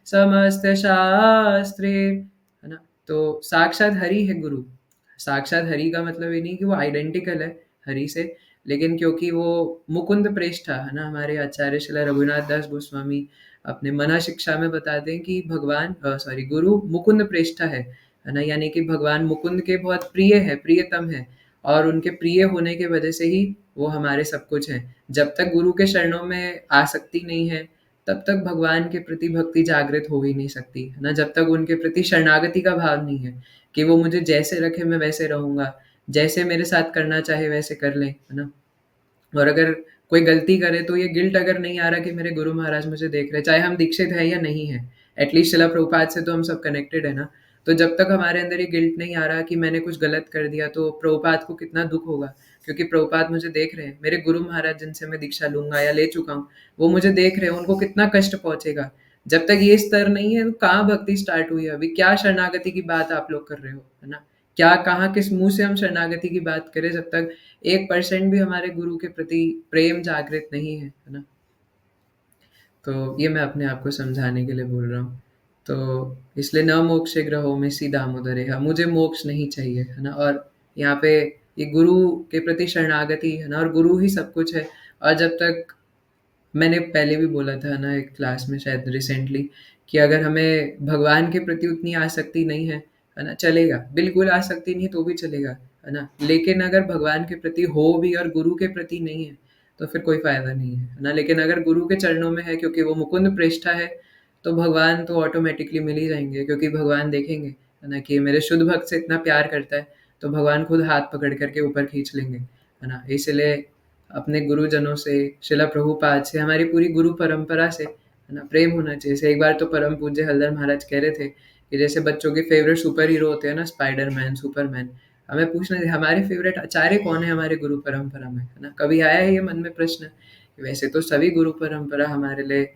समस्त शास्त्रे, है ना? तो साक्षात हरि है गुरु। साक्षात हरि का मतलब ये नहीं कि वो आइडेंटिकल है हरि से, लेकिन क्योंकि वो मुकुंद प्रेष्ठा है ना, हमारे आचार्य श्रील रघुनाथ दास गोस्वामी अपने मना शिक्षा में बताते हैं कि भगवान गुरु मुकुंद प्रेष्ठा है ना? यानी कि भगवान मुकुंद के बहुत प्रिय है, प्रियतम है, और उनके प्रिय होने की वजह से ही वो हमारे सब कुछ हैं। जब तक गुरु के चरणों में आसक्ति नहीं है, तब तक भगवान के प्रति भक्ति जागृत हो ही नहीं सकती, है ना? जब तक उनके प्रति शरणागति का भाव नहीं है, कि वो मुझे जैसे रखे मैं वैसे रहूँगा, जैसे मेरे साथ करना चाहे वैसे कर लें, है ना? और अगर कोई गलती करे तो ये गिल्ट अगर नहीं आ रहा कि मेरे गुरु महाराज मुझे देख रहे हैं, चाहे हम दीक्षित हैं या नहीं हैं, एटलीस्ट शिला प्रभुपाद से तो हम सब कनेक्टेड है ना। तो जब तक हमारे अंदर ये गिल्ट नहीं आ रहा कि मैंने कुछ गलत कर दिया तो प्रभुपाद को कितना दुख होगा, क्योंकि प्रभुपाद मुझे देख रहे हैं, मेरे गुरु महाराज जिनसे मैं दीक्षा लूंगा या ले चुका हूँ, वो मुझे देख रहे हैं, उनको कितना कष्ट पहुंचेगा। जब तक ये स्तर नहीं है तो कहाँ भक्ति स्टार्ट हुई है? अभी क्या शरणागति की बात आप लोग कर रहे हो, है ना? क्या, कहाँ, किस मुंह से हम शरणागति की बात करें जब तक 1% भी हमारे गुरु के प्रति प्रेम जागृत नहीं है, है ना? तो ये मैं अपने आप को समझाने के लिए बोल रहा हूँ। तो इसलिए न मोक्षे ग्रहो में सी दामोदरेह, मुझे मोक्ष नहीं चाहिए, है ना? और यहाँ पे ये गुरु के प्रति शरणागति, है ना? और गुरु ही सब कुछ है। और जब तक, मैंने पहले भी बोला था ना एक क्लास में शायद रिसेंटली, कि अगर हमें भगवान के प्रति उतनी आसक्ति नहीं है ना? चलेगा, बिल्कुल आसक्ति नहीं तो भी चलेगा, है ना? लेकिन अगर भगवान के प्रति हो भी और गुरु के प्रति नहीं है, तो फिर कोई फ़ायदा नहीं है ना? लेकिन अगर गुरु के चरणों में है क्योंकि वो मुकुंद प्रेष्ठा है, तो भगवान तो ऑटोमैटिकली मिल ही जाएँगे, क्योंकि भगवान देखेंगे, है ना, कि ये मेरे शुद्ध भक्त से इतना प्यार करता है, तो भगवान खुद हाथ पकड़ कर के ऊपर खींच लेंगे, है ना? इसलिए अपने गुरुजनों से, शिला प्रभुपाद से, हमारी पूरी गुरु परंपरा से, है ना, प्रेम होना चाहिए। जैसे एक बार तो परम पूज्य हल्दर महाराज कह रहे थे कि जैसे बच्चों के फेवरेट सुपर हीरो होते हैं ना, स्पाइडरमैन, सुपरमैन, हमें पूछना चाहिए हमारे फेवरेट आचार्य कौन है हमारे गुरु परंपरा में, है ना? कभी आया है ये मन में प्रश्न? वैसे तो सभी गुरु परंपरा हमारे लिए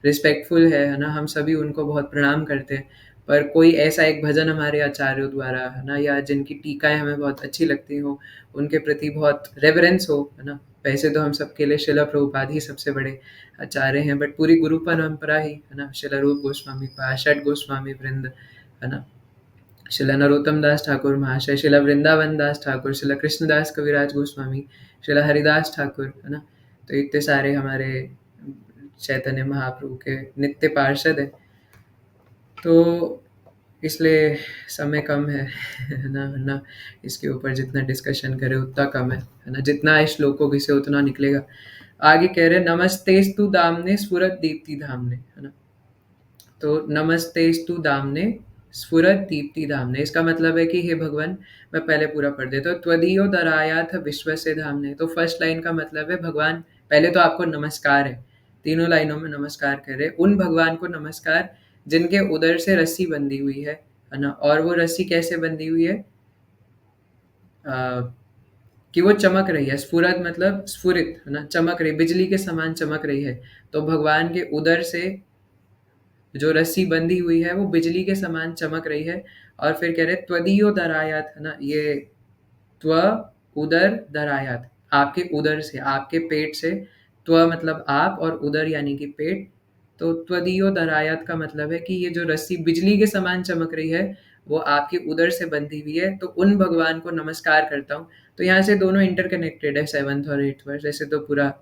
रिस्पेक्टफुल है ना? हम सभी उनको बहुत प्रणाम करते हैं। पर कोई ऐसा एक भजन हमारे आचार्यों द्वारा, है ना, या जिनकी टीकाएँ हमें बहुत अच्छी लगती हों, उनके प्रति बहुत रेवरेंस हो, है ना? वैसे तो हम सबके लिए शिला प्रभुपाद ही सबसे बड़े आचार्य हैं, बट पूरी गुरु परंपरा ही, है ना? शिला रूप गोस्वामी पाद, षट गोस्वामी वृंद, है ना? शिला नरोत्तम दास ठाकुर महाशय, शिला वृंदावन दास ठाकुर, शिला कृष्णदास कविराज गोस्वामी, शिला हरिदास ठाकुर, है ना? तो इतने सारे हमारे चैतन्य महाप्रभु के नित्य पार्षद हैं। तो इसलिए समय कम है ना? वरना इसके ऊपर जितना डिस्कशन करें उतना कम है ना? जितना इस श्लोकों की से उतना निकलेगा। आगे कह रहे हैं, नमस्तेस्तु दाम्ने स्फुरत दीप्ति धाम्ने, है ना? तो नमस्तेस्तु दाम्ने स्फुरत दीप्ति धाम्ने, इसका मतलब है कि हे भगवान, मैं पहले पूरा पढ़ देता हूँ। त्वदीयो दरायाथ विश्व से धाम्ने, तो फर्स्ट लाइन का मतलब है भगवान, पहले तो आपको नमस्कार है, तीनों लाइनों में नमस्कार कर रहे हैं। उन भगवान को नमस्कार जिनके उदर से रस्सी बंधी हुई है ना? और वो रस्सी कैसे बंधी हुई है? अ, कि वो चमक रही है। स्फुरत मतलब स्फुरित, है ना? चमक रही, बिजली के समान चमक रही है। तो भगवान के उदर से जो रस्सी बंधी हुई है वो बिजली के समान चमक रही है। और फिर कह रहे त्वदीयो दरायात, है ना? ये त्व, उदर, दरायात, आपके उदर से, आपके पेट से, त्व मतलब आप और उदर यानी कि पेट। तो त्वदीयो दरायात का मतलब है कि ये जो रस्सी बिजली के समान चमक रही है, वो आपकी उदर से बंधी हुई है, तो उन भगवान को नमस्कार करता हूँ। तो यहाँ से दोनों इंटरकनेक्टेड है, 7th और 8th वर्स। ऐसे तो पूरा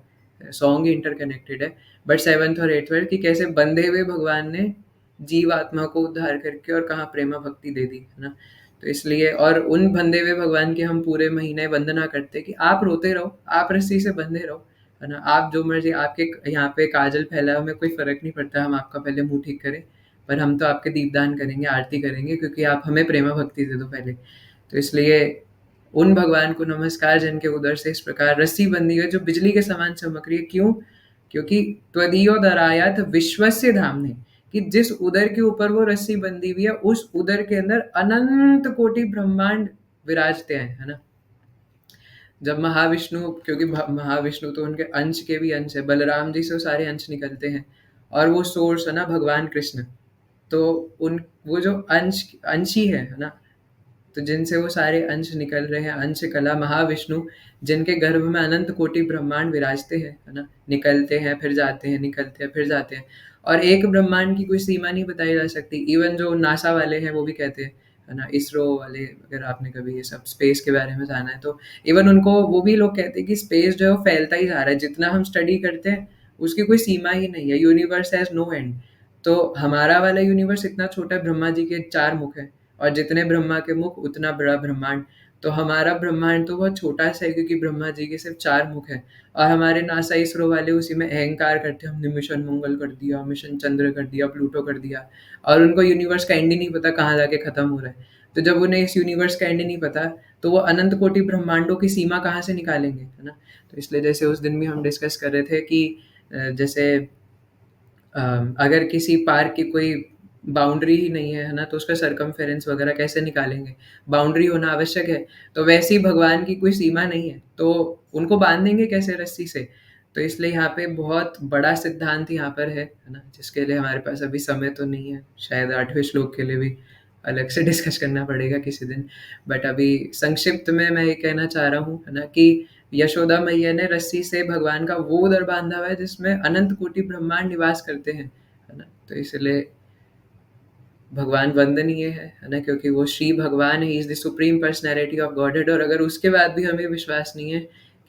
सॉन्ग ही इंटरकनेक्टेड है, बट 7th और 8th वर्स कि कैसे बंधे हुए भगवान ने जीव आत्मा को उद्धार करके और कहाँ प्रेमा भक्ति दे दी, है ना? तो इसलिए और उन बंधे हुए भगवान की हम पूरे महीने वंदना करते हैं कि आप रोते रहो, आप रस्सी से बंधे रहो, है ना? आप जो मर्जी, आपके यहाँ पे काजल फैला, हमें कोई फर्क नहीं पड़ता, हम आपका पहले मुंह ठीक करें, पर हम तो आपके दीपदान करेंगे, आरती करेंगे, क्योंकि आप हमें प्रेमा भक्ति दे दो पहले। तो इसलिए उन भगवान को नमस्कार जिनके उदर से इस प्रकार रस्सी बंधी है जो बिजली के समान चमक रही है। क्यों? क्योंकि त्वदीयो दरायात विश्वस्य धामने, कि जिस उदर के ऊपर वो रस्सी बंधी हुई है, उस उदर के अंदर अनंत कोटि ब्रह्मांड विराजते हैं, है ना? जब महाविष्णु, क्योंकि महाविष्णु तो उनके अंश के भी अंश है, बलराम जी से वो सारे अंश निकलते हैं, और वो सोर्स है ना भगवान कृष्ण। तो उन वो जो अंश ही है ना? तो जिनसे वो सारे अंश निकल रहे हैं, अंश कला महाविष्णु, जिनके गर्भ में अनंत कोटि ब्रह्मांड विराजते हैं, है ना? निकलते हैं फिर जाते हैं, निकलते हैं फिर जाते हैं, और एक ब्रह्मांड की कोई सीमा नहीं बताई जा सकती। इवन जो नासा वाले हैं वो भी कहते हैं, है ना? इसरो वाले, अगर आपने कभी ये सब स्पेस के बारे में जाना है तो इवन उनको, वो भी लोग कहते हैं कि स्पेस जो है वो फैलता ही जा रहा है, जितना हम स्टडी करते हैं उसकी कोई सीमा ही नहीं है। Universe has no end. तो हमारा वाला यूनिवर्स इतना छोटा है, ब्रह्मा जी के 4 मुख हैं, और जितने ब्रह्मा के मुख उतना बड़ा ब्रह्मांड। तो हमारा ब्रह्मांड तो बहुत छोटा सा है, क्योंकि ब्रह्मा जी के सिर्फ 4 मुख हैं, और हमारे नासा इसरो वाले उसी में अहंकार करते हैं, हमने मिशन मंगल कर दिया, मिशन चंद्र कर दिया, प्लूटो कर दिया, और उनको यूनिवर्स का एंड ही नहीं पता कहाँ जाके खत्म हो रहा है। तो जब उन्हें इस यूनिवर्स का एंड नहीं पता, तो वो अनंत कोटि ब्रह्मांडों की सीमा कहाँ से निकालेंगे, है ना? तो इसलिए जैसे उस दिन भी हम डिस्कस कर रहे थे कि जैसे अगर किसी पार्क की कोई बाउंड्री ही नहीं है ना, तो उसका सरकमफेरेंस वगैरह कैसे निकालेंगे? बाउंड्री होना आवश्यक है। तो वैसे ही भगवान की कोई सीमा नहीं है, तो उनको बांधेंगे कैसे रस्सी से? तो इसलिए यहाँ पे बहुत बड़ा सिद्धांत यहाँ पर है ना? जिसके लिए हमारे पास अभी समय तो नहीं है, शायद 8वें श्लोक के लिए भी अलग से डिस्कस करना पड़ेगा किसी दिन। बट अभी संक्षिप्त में मैं ये कहना चाह रहा हूँ, है ना, कि यशोदा मैया ने रस्सी से भगवान का वो उदर बांधा हुआ है जिसमें अनंत कोटि ब्रह्मांड निवास करते हैं, है ना? तो इसलिए भगवान वंदनीय है ना? क्योंकि वो श्री भगवान है, he is the supreme personality of godhead. और अगर उसके बाद भी हमें विश्वास नहीं है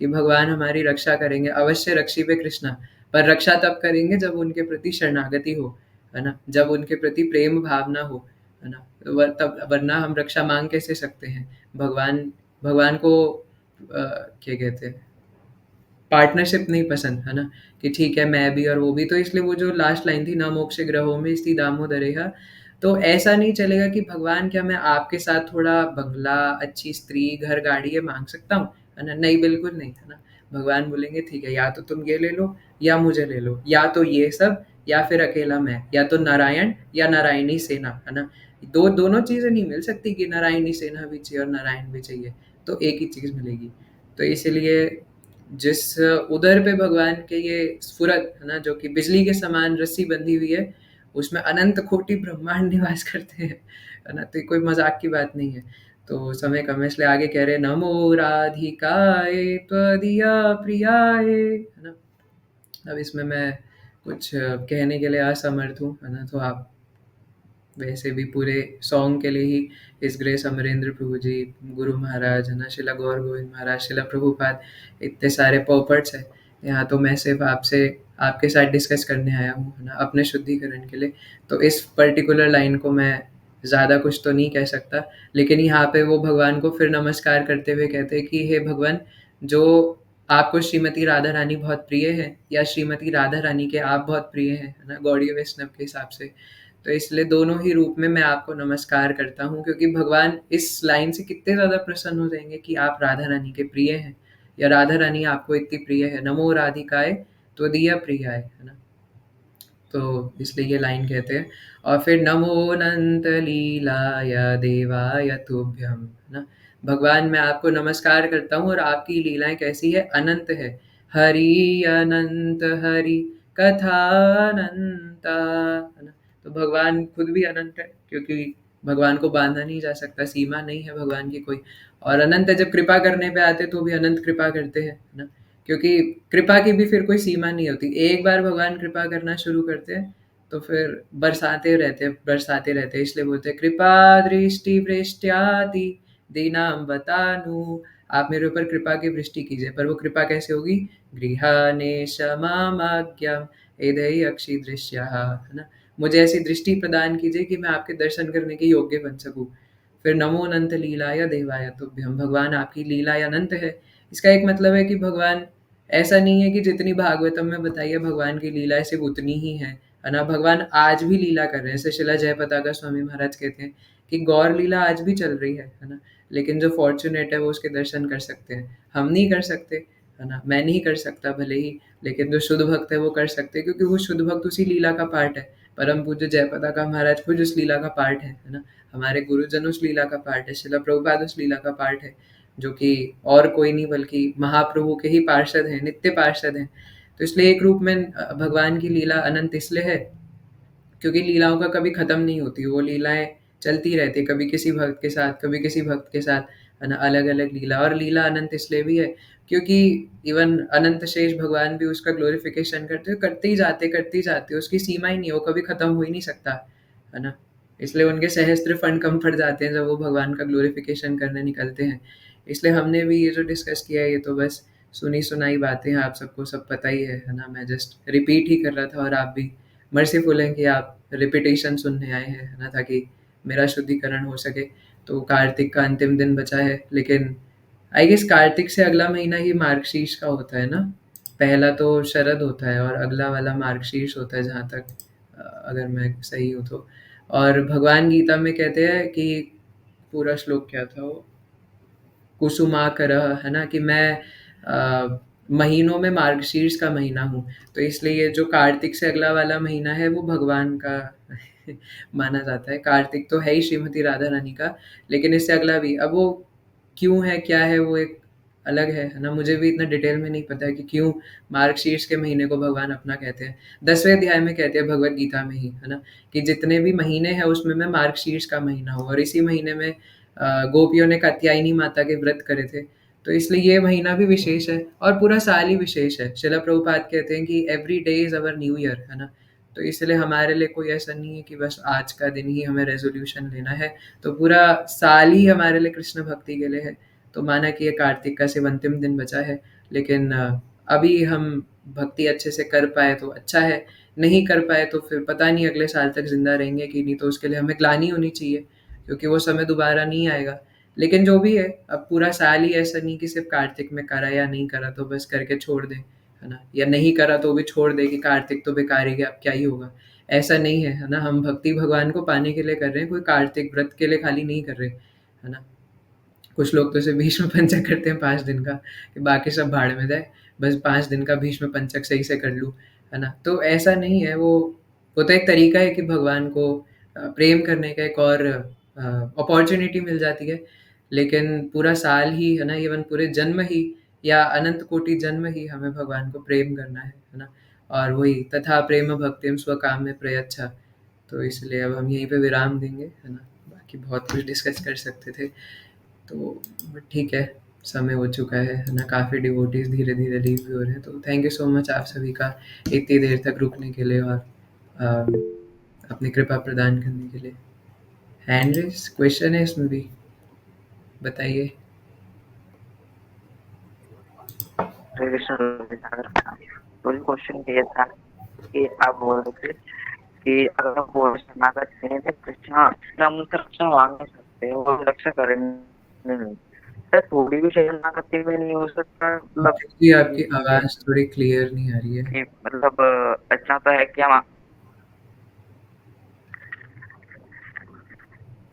कि भगवान हमारी रक्षा करेंगे, अवश्य रक्षिबे कृष्णा, पर रक्षा तब करेंगे जब उनके प्रति शरणागति हो, है ना? जब उनके प्रति प्रेम भावना हो, है ना? तो तब, वरना हम रक्षा मांग कैसे सकते हैं? भगवान भगवान को क्या कहते हैं, पार्टनरशिप नहीं पसंद, है ना? कि ठीक है मैं भी और वो भी। तो इसलिए वो जो लास्ट लाइन थी, "न मोक्ष ग्रहो में स्थिति दामोदरेह", तो ऐसा नहीं चलेगा कि भगवान क्या मैं आपके साथ थोड़ा बंगला, अच्छी स्त्री, घर, गाड़ी ये माँग सकता हूँ? है ना? नहीं, बिल्कुल नहीं, है ना? भगवान बोलेंगे ठीक है, या तो तुम ये ले लो या मुझे ले लो, या तो ये सब या फिर अकेला मैं, या तो नारायण या नारायणी सेना, है ना? दोनों चीज़ें नहीं मिल सकती कि नारायणी सेना भी चाहिए और नारायण भी चाहिए, तो एक ही चीज़ मिलेगी। तो इसीलिए जिस उदर पे भगवान के ये स्फुरत है ना, जो कि बिजली के समान रस्सी बंधी हुई है, उसमें अनंत कोटि ब्रह्मांड निवास करते हैं, है ना? तो ये कोई मजाक की बात नहीं है। तो समय कम है, इसलिए आगे कह रहे हैं, नमो राधिकाए त्वदीया प्रियाए, है ना? अब इसमें मैं कुछ कहने के लिए असमर्थ हूँ, है ना? तो आप वैसे भी पूरे सॉन्ग के लिए ही हिज ग्रेस अमरेंद्र प्रभु जी, गुरु महाराज, है ना, शिला गौर गोविंद महाराज, शिला प्रभुपाद, इतने सारे पॉपर्ट्स हैं। यहाँ तो मैं सिर्फ आपसे, आपके साथ डिस्कस करने आया हूँ, है ना, अपने शुद्धिकरण के लिए। तो इस पर्टिकुलर लाइन को मैं ज़्यादा कुछ तो नहीं कह सकता, लेकिन यहाँ पे वो भगवान को फिर नमस्कार करते हुए कहते हैं कि हे भगवान, जो आपको श्रीमती राधा रानी बहुत प्रिय है, या श्रीमती राधा रानी के आप बहुत प्रिय हैं, है ना, गौड़ीय वैष्णव के हिसाब से। तो इसलिए दोनों ही रूप में मैं आपको नमस्कार करता हूँ, क्योंकि भगवान इस लाइन से कितने ज़्यादा प्रसन्न हो जाएँगे कि आप राधा रानी के प्रिय हैं, या राधा रानी आपको इतनी प्रिय है। नमो राधिकाए त्वदीया प्रियाय, है ना? तो इसलिए ये लाइन कहते हैं। और फिर नमो अनंत लीलाय देवाय तुभ्यम, है ना? भगवान मैं आपको नमस्कार करता हूँ, और आपकी लीलाएँ कैसी है? अनंत है। हरि अनंत हरि कथा अनंता, है ना? तो भगवान खुद भी अनंत है, क्योंकि भगवान को बाँधा नहीं जा सकता, सीमा नहीं है भगवान की कोई। और अनंत है, जब कृपा करने पे आते तो भी अनंत कृपा करते हैं, है ना? क्योंकि कृपा की भी फिर कोई सीमा नहीं होती। एक बार भगवान कृपा करना शुरू करते हैं, तो फिर बरसाते रहते हैं। इसलिए बोलते हैं कृपा दृष्टि वृष्टि दीनां बतानु। आप मेरे ऊपर कृपा की वृष्टि कीजिए, पर वो कृपा कैसे होगी? गृहानेशमाज्ञाम एधै अक्षि दृश्या, है ना? मुझे ऐसी दृष्टि प्रदान कीजिए कि मैं आपके दर्शन करने के योग्य बन सकूं। फिर नमो अनंत लीलाय देवाय तुभ्यम, भगवान आपकी लीला अनंत है। इसका एक मतलब है कि भगवान, ऐसा नहीं है कि जितनी भागवतम में बताई है भगवान की लीला सिर्फ उतनी ही है ना? भगवान आज भी लीला कर रहे हैं। ऐसे शिला जयपताका स्वामी महाराज कहते हैं कि गौर लीला आज भी चल रही है ना? लेकिन जो फॉर्चुनेट है वो उसके दर्शन कर सकते हैं, हम नहीं कर सकते, है ना? मैं नहीं कर सकता भले ही, लेकिन जो शुद्ध भक्त है वो कर सकते हैं, क्योंकि वो शुद्ध भक्त उसी लीला का पार्ट है। परम पूज्य जयपताका महाराज खुद उस लीला का पार्ट है ना? हमारे गुरुजन उस लीला का पार्ट है, शिला प्रभुपाद उस लीला का पार्ट है, जो कि और कोई नहीं बल्कि महाप्रभु के ही पार्षद हैं, नित्य पार्षद हैं। तो इसलिए एक रूप में भगवान की लीला अनंत इसलिए है क्योंकि लीलाओं का कभी खत्म नहीं होती, वो लीलाएं चलती रहती, कभी किसी भक्त के साथ, कभी किसी भक्त के साथ, है ना? अलग अलग लीला। और लीला अनंत इसलिए भी है क्योंकि इवन अनंत शेष भगवान भी उसका ग्लोरिफिकेशन करते ही जाते, उसकी सीमा ही नहीं है, वो कभी खत्म हो ही नहीं सकता, है ना? इसलिए उनके सहस्त्र फंड कम पड़ जाते हैं जब वो भगवान का ग्लोरिफिकेशन करने निकलते हैं। इसलिए हमने भी ये जो डिस्कस किया है, ये तो बस सुनी सुनाई बातें हैं, आप सबको सब पता ही है ना? मैं जस्ट रिपीट ही कर रहा था, और आप भी मर्सीफुल हैं कि आप रिपीटेशन सुनने आए हैं, है ना? ताकि मेरा शुद्धिकरण हो सके। तो कार्तिक का अंतिम दिन बचा है, लेकिन आई गेस कार्तिक से अगला महीना ही मार्गशीर्ष का होता है ना? पहला तो शरद होता है और अगला वाला मार्गशीर्ष होता है, जहाँ तक अगर मैं सही हूँ तो। और भगवान गीता में कहते हैं कि पूरा श्लोक क्या था वो, कुसुमाकरः, है ना? कि मैं महीनों में मार्गशीर्ष का महीना हूँ। तो इसलिए ये जो कार्तिक से अगला वाला महीना है वो भगवान का माना जाता है। कार्तिक तो है ही श्रीमती राधा रानी का, लेकिन इससे अगला भी। अब वो क्यों है, क्या है, वो एक अलग है ना? मुझे भी इतना डिटेल में नहीं पता है कि क्यों मार्गशीर्ष के महीने को भगवान अपना कहते हैं। 10वें अध्याय में कहते हैं भगवत गीता में ही, है ना? कि जितने भी महीने हैं उसमें मैं मार्गशीर्ष का महीना हूँ, और इसी महीने में गोपियों ने कात्यायनी माता के व्रत करे थे। तो इसलिए ये महीना भी विशेष है, और पूरा साल ही विशेष है। शिला प्रभुपाद कहते हैं कि every day is our new year, है ना? तो इसलिए हमारे लिए कोई ऐसा नहीं है कि बस आज का दिन ही हमें रेज़ोल्यूशन लेना है, तो पूरा साल ही हमारे लिए कृष्ण भक्ति के लिए है। तो माना कि ये कार्तिक का सिर्फ अंतिम दिन बचा है, लेकिन अभी हम भक्ति अच्छे से कर पाए तो अच्छा है, नहीं कर पाए तो फिर पता नहीं अगले साल तक ज़िंदा रहेंगे कि नहीं, तो उसके लिए हमें ग्लानि होनी चाहिए, क्योंकि वो समय दोबारा नहीं आएगा। लेकिन जो भी है, अब पूरा साल ही ऐसा नहीं कि सिर्फ कार्तिक में करा या नहीं करा तो बस करके छोड़ दें, है ना? या नहीं करा तो भी छोड़ दें कि कार्तिक तो बेकार ही गया, अब क्या ही होगा। ऐसा नहीं है ना? हम भक्ति भगवान को पाने के लिए कर रहे हैं, कोई कार्तिक व्रत के लिए खाली नहीं कर रहे, है ना? कुछ लोग तो सिर्फ भीष्म पंचक करते हैं 5 दिन का, कि बाकी सब भाड़ में जाए, बस 5 दिन का भीष्म पंचक सही से कर लूँ, है ना? तो ऐसा नहीं है, वो तो एक तरीका है कि भगवान को प्रेम करने का एक और अपॉर्च्युनिटी मिल जाती है। लेकिन पूरा साल ही, है ना, इवन पूरे जन्म ही या अनंत कोटि जन्म ही हमें भगवान को प्रेम करना है ना? और वही तथा प्रेम भक्तिम स्वकाम्य प्रयच्छ। तो इसलिए अब हम यहीं पे विराम देंगे, है ना? बाकी बहुत कुछ डिस्कस कर सकते थे, तो ठीक है, समय हो चुका है ना? काफ़ी डिवोटीज़ धीरे-धीरे लीव भी हो रहे हैं, तो थैंक यू सो मच आप सभी का इतनी देर तक रुकने के लिए, और अपनी कृपा प्रदान करने के लिए। हैंड रेज़ क्वेश्चन है इसमें भी, बताइए। तो क्वेश्चन ये था कि आप बोल रहे थे कि अगर वो शरणागत हैं तो कृष्णा हम उनसे रक्षा मांग नहीं सकते, वो रक्षा करेंगे नहीं। सर थोड़ी भी शरणागति में नहीं हो सकता, मतलब जी, आपकी आवाज़ थोड़ी क्लियर नहीं आ रही है। कि मतलब इतना तो है कि हम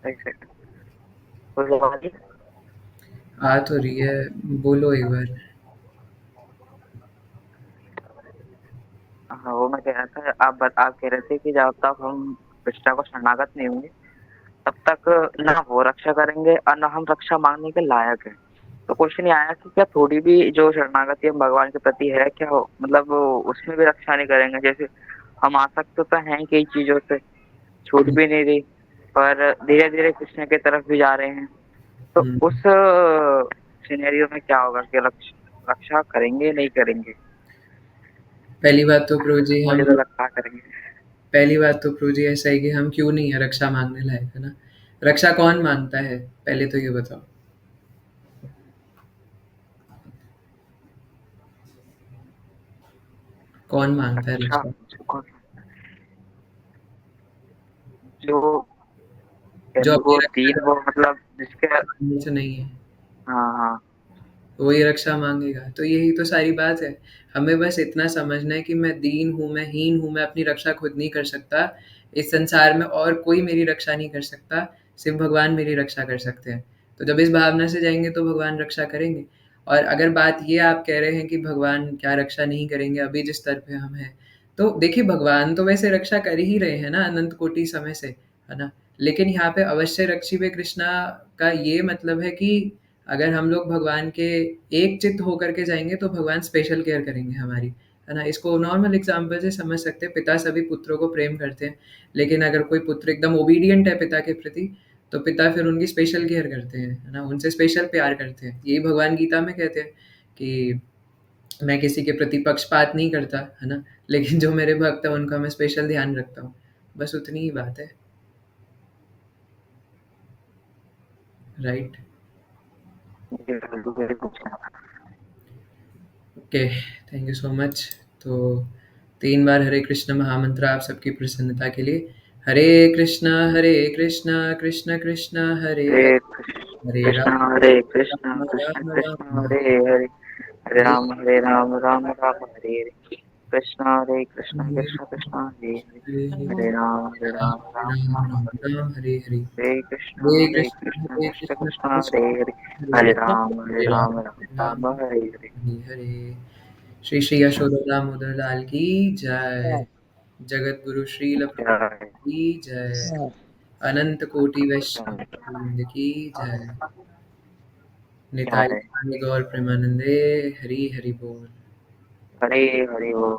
एक सेकंड कोई आवाज आ तो रही है, बोलो एक बार। हाँ वो मैं कह रहा था, आप कह रहे थे कि जब तक हम कृष्णा को शरणागत नहीं होंगे तब तक ना वो रक्षा करेंगे और ना हम रक्षा मांगने के लायक है। तो क्वेश्चन ये आया कि क्या थोड़ी भी जो शरणागति हम भगवान के प्रति है क्या हो, मतलब उसमें भी रक्षा नहीं करेंगे? जैसे हम आसक्त तो हैं कई चीजों से, छूट हुँ, भी नहीं रही, पर धीरे धीरे कृष्ण की तरफ भी जा रहे हैं। तो हुँ। उस सिनेरियो में क्या होगा कि लक्ष्य रक्षा करेंगे नहीं करेंगे? पहली बात तो प्रो जी मुझे हम तो लगता है करेंगे। पहली बात तो प्रो जी ऐसा है कि हम क्यों नहीं है रक्षा मांगने लायक, है ना? रक्षा कौन मांगता है? पहले तो ये बताओ। कौन मांगता है रक्षा रक्षा? जो जो कहते अपनी वो रक्षा दीन वो मतलब जिसके। करने से नहीं है, हाँ हाँ। वो ये रक्षा माँगेगा। तो यही तो सारी बात है। हमें बस इतना समझना है कि मैं दीन हूँ, मैं हीन हूँ, मैं अपनी रक्षा खुद नहीं कर सकता। इस संसार में और कोई मेरी रक्षा नहीं कर सकता, सिर्फ़ भगवान मेरी रक्षा कर सकते हैं। तो जब इस भावना से जाएँगे तो भगवान रक्षा करेंगे। और अगर बात ये आप कह रहे हैं कि भगवान क्या रक्षा नहीं करेंगे अभी जिस स्तर पे हम हैं, तो देखिए भगवान तो वैसे रक्षा कर ही रहे हैं ना अनंत कोटि समय से, है ना? लेकिन यहाँ पे अवश्य रक्षिबे कृष्णा का ये मतलब है कि अगर हम लोग भगवान के एक चित्त होकर के जाएँगे तो भगवान स्पेशल केयर करेंगे हमारी, है ना? इसको नॉर्मल एग्ज़ाम्पल से समझ सकते हैं, पिता सभी पुत्रों को प्रेम करते हैं, लेकिन अगर कोई पुत्र एकदम ओबीडिएंट है पिता के प्रति, तो पिता फिर उनकी स्पेशल केयर करते हैं, है ना? उनसे स्पेशल प्यार करते हैं। यही भगवान गीता में कहते हैं कि मैं किसी के प्रति पक्षपात नहीं करता, है ना? लेकिन जो मेरे भक्त हैं उनका मैं स्पेशल ध्यान रखता हूँ। बस उतनी ही बात है, राइट? ये वेरी कुछ है। Okay, thank you so much. तो 3 बार हरे कृष्ण महामंत्र आप सबकी प्रसन्नता के लिए। हरे कृष्णा, कृष्ण कृष्ण हरे हरे, हरे हरे कृष्ण राम, हरे कृष्ण राम कृष्ण राम, कृष्ण राम हरे हरे हरे, हरे हरे, राम हरे राम राम राम हरे हरे, कृष्ण कृष्ण हरे कृष्ण हरे हरे, हरे, हरे राम हरे राम राम, राम राम हरे राम, हरे हरे। हरे, हरे कृष्ण कृष्ण कृष्ण, कृष्ण हरे कृष्ण हरे, हरे हरे राम, हरे राम राम, राम राम हरे हरे। हरे हरे। श्री श्री यशोदा दामोदर लाल की जय। जगत गुरु श्रील जय प्रभुपाद की जय। अनंत कोटि वैष्णव वृंद की जय। निताई जय, गौर प्रेमानंदे। हरि हरि बोल। हरे हरे बोल।